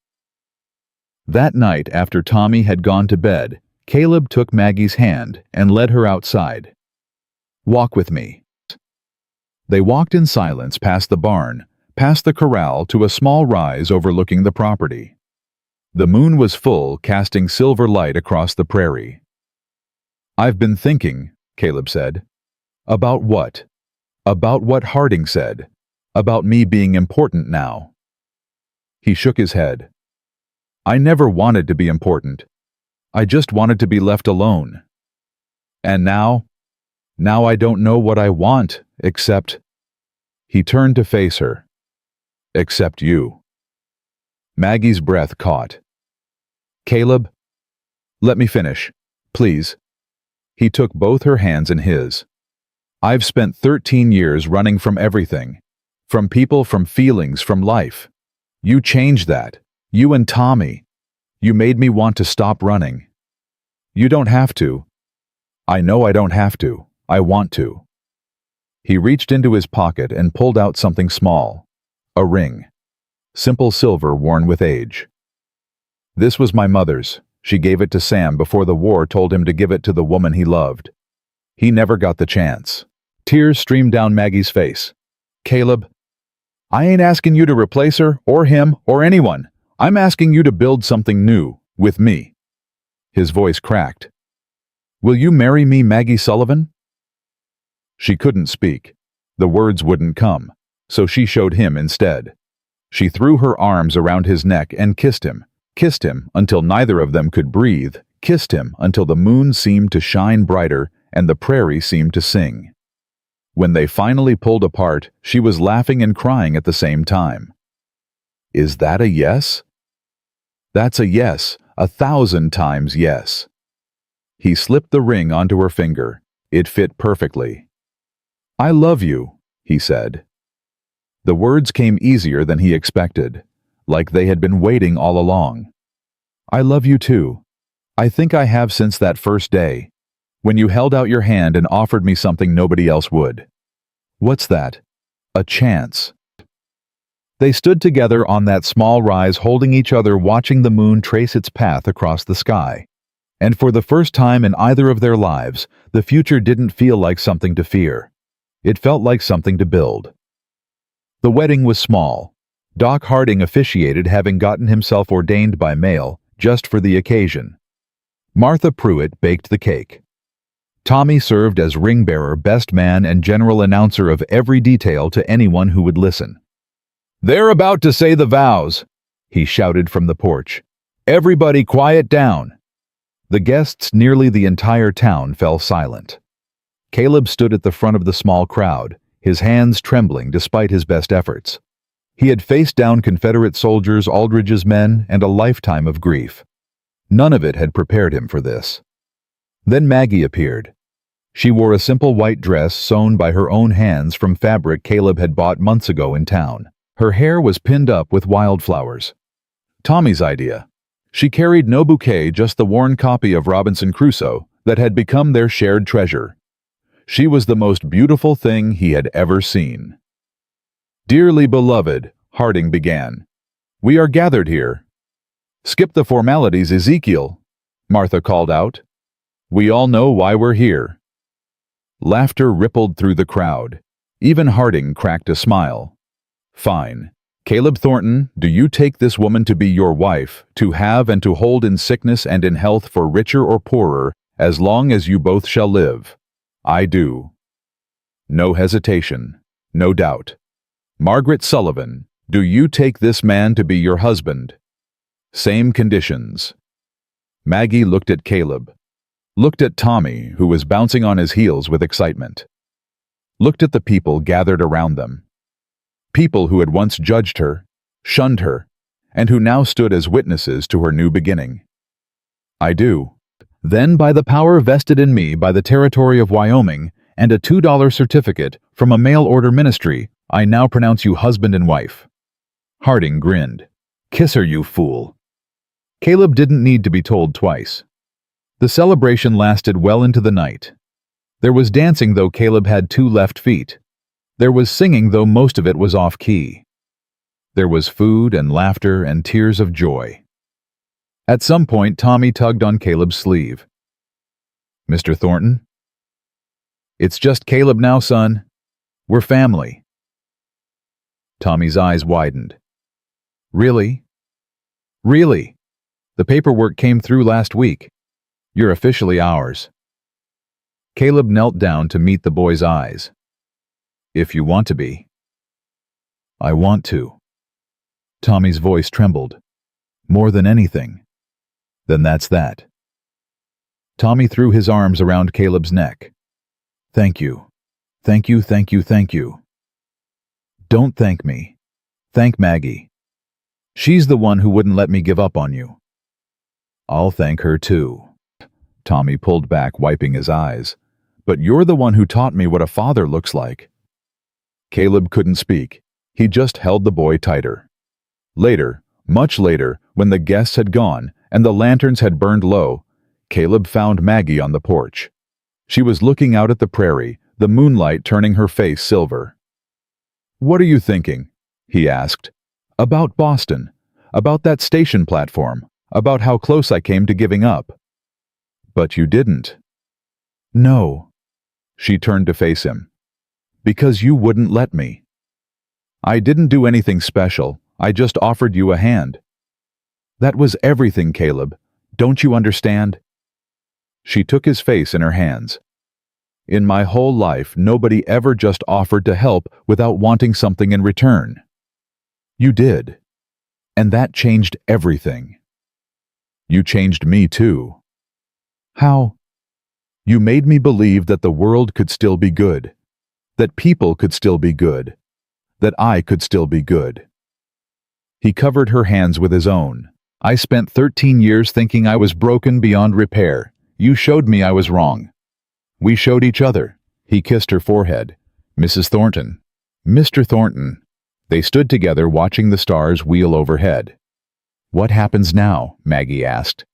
That night, after Tommy had gone to bed, Caleb took Maggie's hand and led her outside. Walk with me. They walked in silence past the barn, past the corral to a small rise overlooking the property. The moon was full, casting silver light across the prairie. I've been thinking, Caleb said. About what? About what Harding said. About me being important now. He shook his head. I never wanted to be important. I just wanted to be left alone. And now? Now I don't know what I want, except... He turned to face her. Except you. Maggie's breath caught. Caleb, let me finish, please. He took both her hands in his. I've spent 13 years running from everything. From people, from feelings, from life. You changed that. You and Tommy. You made me want to stop running. You don't have to. I know I don't have to. I want to. He reached into his pocket and pulled out something small. A ring. Simple silver worn with age. This was my mother's, She gave it to Sam before the war told him to give it to the woman he loved. He never got the chance. Tears streamed down Maggie's face. Caleb, I ain't asking you to replace her, or him, or anyone. I'm asking you to build something new, with me. His voice cracked. Will you marry me, Maggie Sullivan? She couldn't speak. The words wouldn't come, so she showed him instead. She threw her arms around his neck and kissed him until neither of them could breathe, kissed him until the moon seemed to shine brighter and the prairie seemed to sing. When they finally pulled apart, she was laughing and crying at the same time. Is that a yes? That's a yes, 1,000 times yes. He slipped the ring onto her finger. It fit perfectly. I love you, he said. The words came easier than he expected, like they had been waiting all along. I love you too. I think I have since that first day, when you held out your hand and offered me something nobody else would. What's that? A chance. They stood together on that small rise, holding each other, watching the moon trace its path across the sky. And for the first time in either of their lives, the future didn't feel like something to fear. It felt like something to build. The wedding was small. Doc Harding officiated, having gotten himself ordained by mail just for the occasion. Martha Pruitt baked the cake. Tommy served as ring-bearer, best man, and general announcer of every detail to anyone who would listen. They're about to say the vows, he shouted from the porch. Everybody quiet down. The guests, nearly the entire town, fell silent. Caleb stood at the front of the small crowd, his hands trembling despite his best efforts. He had faced down Confederate soldiers, Aldridge's men, and a lifetime of grief. None of it had prepared him for this. Then Maggie appeared. She wore a simple white dress sewn by her own hands from fabric Caleb had bought months ago in town. Her hair was pinned up with wildflowers. Tommy's idea. She carried no bouquet, just the worn copy of Robinson Crusoe that had become their shared treasure. She was the most beautiful thing he had ever seen. Dearly beloved, Harding began. We are gathered here. Skip the formalities, Ezekiel, Martha called out. We all know why we're here. Laughter rippled through the crowd. Even Harding cracked a smile. Fine. Caleb Thornton, do you take this woman to be your wife, to have and to hold in sickness and in health for richer or poorer, as long as you both shall live? I do. No hesitation, no doubt. Margaret Sullivan, do you take this man to be your husband? Same conditions. Maggie looked at Caleb. Looked at Tommy, who was bouncing on his heels with excitement. Looked at the people gathered around them. People who had once judged her, shunned her, and who now stood as witnesses to her new beginning. I do. Then, by the power vested in me by the territory of Wyoming and a $2 certificate from a mail-order ministry, I now pronounce you husband and wife. Harding grinned. Kiss her, you fool. Caleb didn't need to be told twice. The celebration lasted well into the night. There was dancing, though Caleb had 2 left feet. There was singing, though most of it was off-key. There was food and laughter and tears of joy. At some point, Tommy tugged on Caleb's sleeve. Mr. Thornton? It's just Caleb now, son. We're family. Tommy's eyes widened. Really? Really? The paperwork came through last week. You're officially ours. Caleb knelt down to meet the boy's eyes. If you want to be. I want to. Tommy's voice trembled. More than anything. Then that's that. Tommy threw his arms around Caleb's neck. Thank you. Thank you, thank you, thank you. Don't thank me. Thank Maggie. She's the one who wouldn't let me give up on you. I'll thank her too. Tommy pulled back, wiping his eyes. But you're the one who taught me what a father looks like. Caleb couldn't speak. He just held the boy tighter. Later, much later, when the guests had gone and the lanterns had burned low, Caleb found Maggie on the porch. She was looking out at the prairie, the moonlight turning her face silver. What are you thinking? He asked. About Boston. About that station platform. about how close I came to giving up. But you didn't. No. She turned to face him. Because you wouldn't let me. I didn't do anything special, I just offered you a hand. That was everything, Caleb. Don't you understand? She took his face in her hands. In my whole life, nobody ever just offered to help without wanting something in return. You did. And that changed everything. You changed me too. How? You made me believe that the world could still be good, that people could still be good, that I could still be good. He covered her hands with his own. I spent 13 years thinking I was broken beyond repair. You showed me I was wrong. We showed each other. He kissed her forehead. Mrs. Thornton. Mr. Thornton. They stood together watching the stars wheel overhead. What happens now? Maggie asked.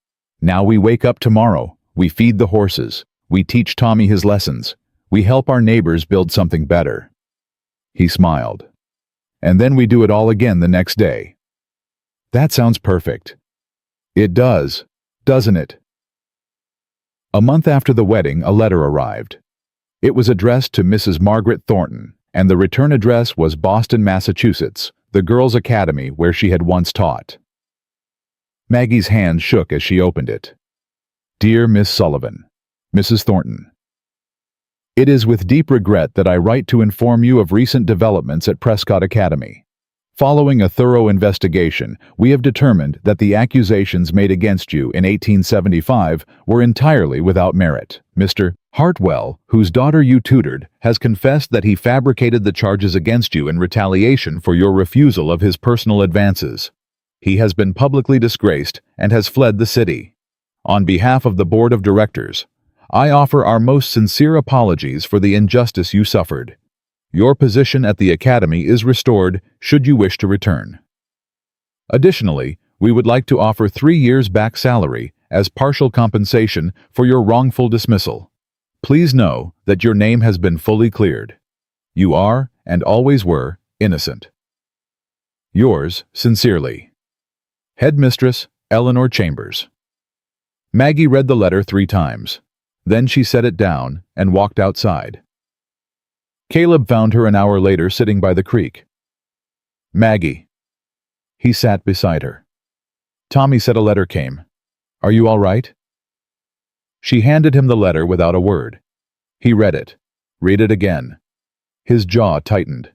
Now we wake up tomorrow. We feed the horses. We teach Tommy his lessons. We help our neighbors build something better. He smiled. And then we do it all again the next day. That sounds perfect. It does, doesn't it? A month after the wedding, a letter arrived. It was addressed to Mrs. Margaret Thornton, and the return address was Boston, Massachusetts, the girls' academy where she had once taught. Maggie's hand shook as she opened it. Dear Miss Sullivan, Mrs. Thornton. It is with deep regret that I write to inform you of recent developments at Prescott Academy. Following a thorough investigation, we have determined that the accusations made against you in 1875 were entirely without merit. Mr. Hartwell, whose daughter you tutored, has confessed that he fabricated the charges against you in retaliation for your refusal of his personal advances. He has been publicly disgraced and has fled the city. On behalf of the Board of Directors, I offer our most sincere apologies for the injustice you suffered. Your position at the Academy is restored should you wish to return. Additionally, we would like to offer 3 years back salary as partial compensation for your wrongful dismissal. Please know that your name has been fully cleared. You are, and always were, innocent. Yours sincerely, Headmistress Eleanor Chambers. Maggie read the letter 3 times. Then she set it down and walked outside. Caleb found her an hour later sitting by the creek. Maggie. He sat beside her. Tommy said a letter came. Are you all right? She handed him the letter without a word. He read it. Read it again. His jaw tightened.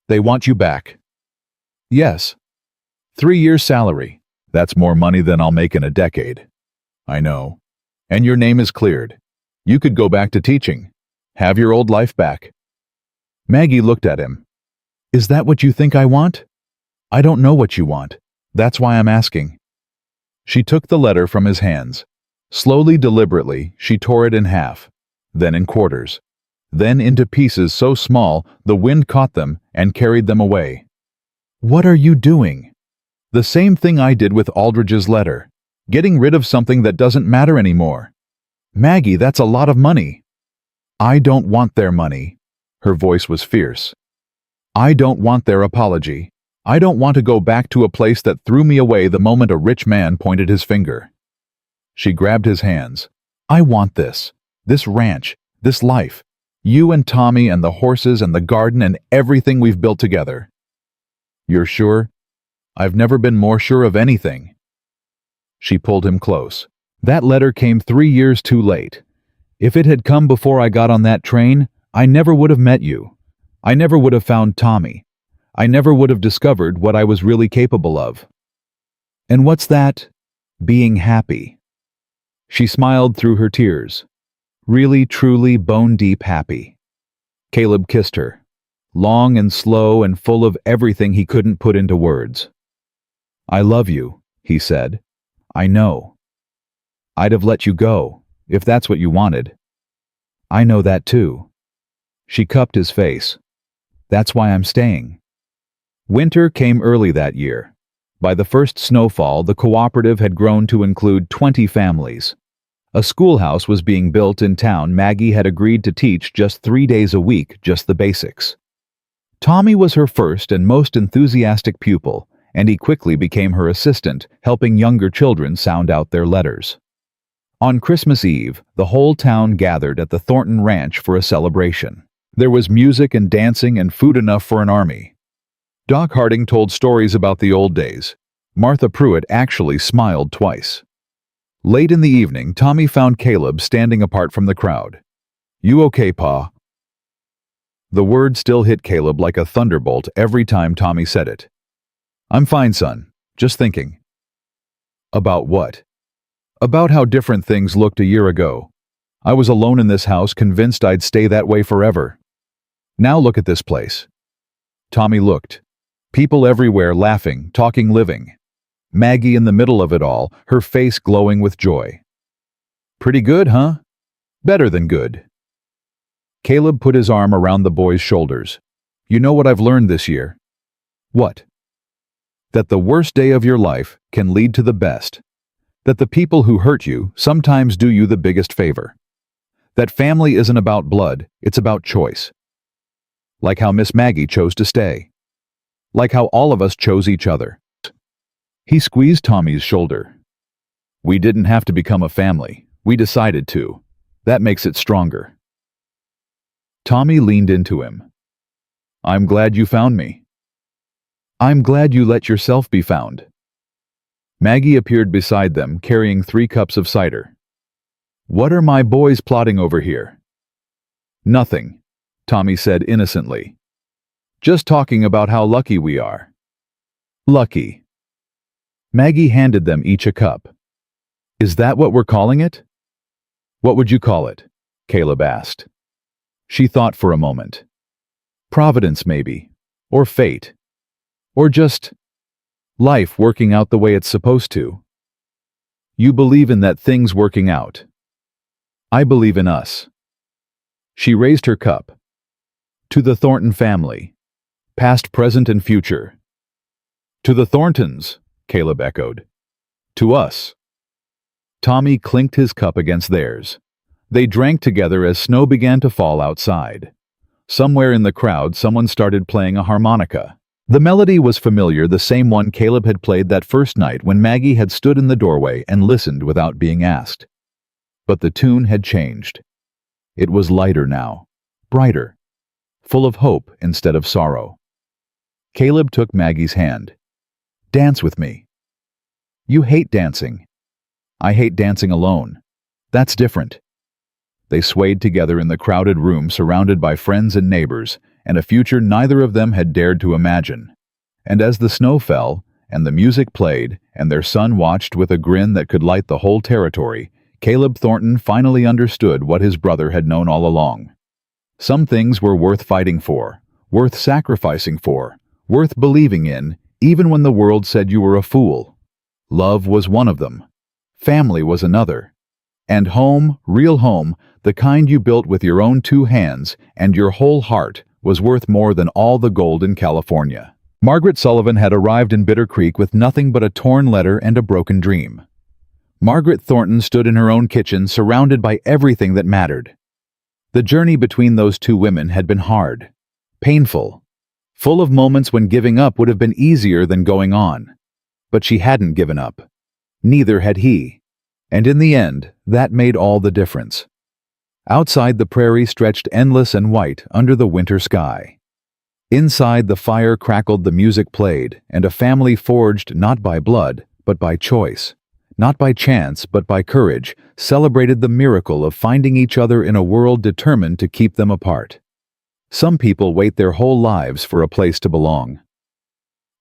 They want you back. Yes. 3 years' salary. That's more money than I'll make in a decade. I know. And your name is cleared. You could go back to teaching. Have your old life back. Maggie looked at him. Is that what you think I want? I don't know what you want. That's why I'm asking. She took the letter from his hands. Slowly, deliberately, she tore it in half, then in quarters, then into pieces so small the wind caught them and carried them away. What are you doing? The same thing I did with Aldridge's letter. Getting rid of something that doesn't matter anymore. Maggie, that's a lot of money. I don't want their money. Her voice was fierce. I don't want their apology. I don't want to go back to a place that threw me away the moment a rich man pointed his finger. She grabbed his hands. I want this. This ranch. This life. You and Tommy and the horses and the garden and everything we've built together. You're sure? I've never been more sure of anything. She pulled him close. That letter came 3 years too late. If it had come before I got on that train, I never would have met you. I never would have found Tommy. I never would have discovered what I was really capable of. And what's that? Being happy. She smiled through her tears. Really, truly, bone-deep happy. Caleb kissed her. Long and slow and full of everything he couldn't put into words. I love you, he said. I know. I'd have let you go, if that's what you wanted. I know that too. She cupped his face. That's why I'm staying. Winter came early that year. By the first snowfall, the cooperative had grown to include 20 families. A schoolhouse was being built in town. Maggie had agreed to teach just 3 days a week, just the basics. Tommy was her first and most enthusiastic pupil, and he quickly became her assistant, helping younger children sound out their letters. On Christmas Eve, the whole town gathered at the Thornton Ranch for a celebration. There was music and dancing and food enough for an army. Doc Harding told stories about the old days. Martha Pruitt actually smiled twice. Late in the evening, Tommy found Caleb standing apart from the crowd. "You okay, Pa?" The word still hit Caleb like a thunderbolt every time Tommy said it. "I'm fine, son. Just thinking." About what? About how different things looked a year ago. I was alone in this house, convinced I'd stay that way forever. Now look at this place. Tommy looked. People everywhere laughing, talking, living. Maggie in the middle of it all, her face glowing with joy. "Pretty good, huh?" "Better than good." Caleb put his arm around the boy's shoulders. "You know what I've learned this year?" "What?" "That the worst day of your life can lead to the best. That the people who hurt you sometimes do you the biggest favor. That family isn't about blood, it's about choice. Like how Miss Maggie chose to stay. Like how all of us chose each other." He squeezed Tommy's shoulder. "We didn't have to become a family. We decided to. That makes it stronger." Tommy leaned into him. "I'm glad you found me." "I'm glad you let yourself be found." Maggie appeared beside them, carrying 3 cups of cider. "What are my boys plotting over here?" "Nothing," Tommy said innocently. "Just talking about how lucky we are." "Lucky." Maggie handed them each a cup. "Is that what we're calling it?" "What would you call it?" Caleb asked. She thought for a moment. "Providence, maybe. Or fate. Or just life working out the way it's supposed to." "You believe in that things working out." "I believe in us." She raised her cup. "To the Thornton family. Past, present, and future." "To the Thorntons," Caleb echoed. "To us." Tommy clinked his cup against theirs. They drank together as snow began to fall outside. Somewhere in the crowd, someone started playing a harmonica. The melody was familiar, the same one Caleb had played that first night when Maggie had stood in the doorway and listened without being asked. But the tune had changed. It was lighter now, brighter, full of hope instead of sorrow. Caleb took Maggie's hand. "Dance with me." "You hate dancing." "I hate dancing alone. That's different." They swayed together in the crowded room, surrounded by friends and neighbors, and a future neither of them had dared to imagine. And as the snow fell, and the music played, and their son watched with a grin that could light the whole territory, Caleb Thornton finally understood what his brother had known all along. Some things were worth fighting for, worth sacrificing for, worth believing in, even when the world said you were a fool. Love was one of them. Family was another. And home, real home, the kind you built with your own 2 hands and your whole heart, was worth more than all the gold in California. Margaret Sullivan had arrived in Bitter Creek with nothing but a torn letter and a broken dream. Margaret Thornton stood in her own kitchen, surrounded by everything that mattered. The journey between those 2 women had been hard, painful, full of moments when giving up would have been easier than going on. But she hadn't given up. Neither had he. And in the end, that made all the difference. Outside, the prairie stretched endless and white under the winter sky. Inside, the fire crackled, the music played, and a family forged not by blood, but by choice, not by chance, but by courage, celebrated the miracle of finding each other in a world determined to keep them apart. Some people wait their whole lives for a place to belong.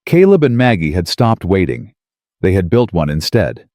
Caleb and Maggie had stopped waiting. They had built one instead.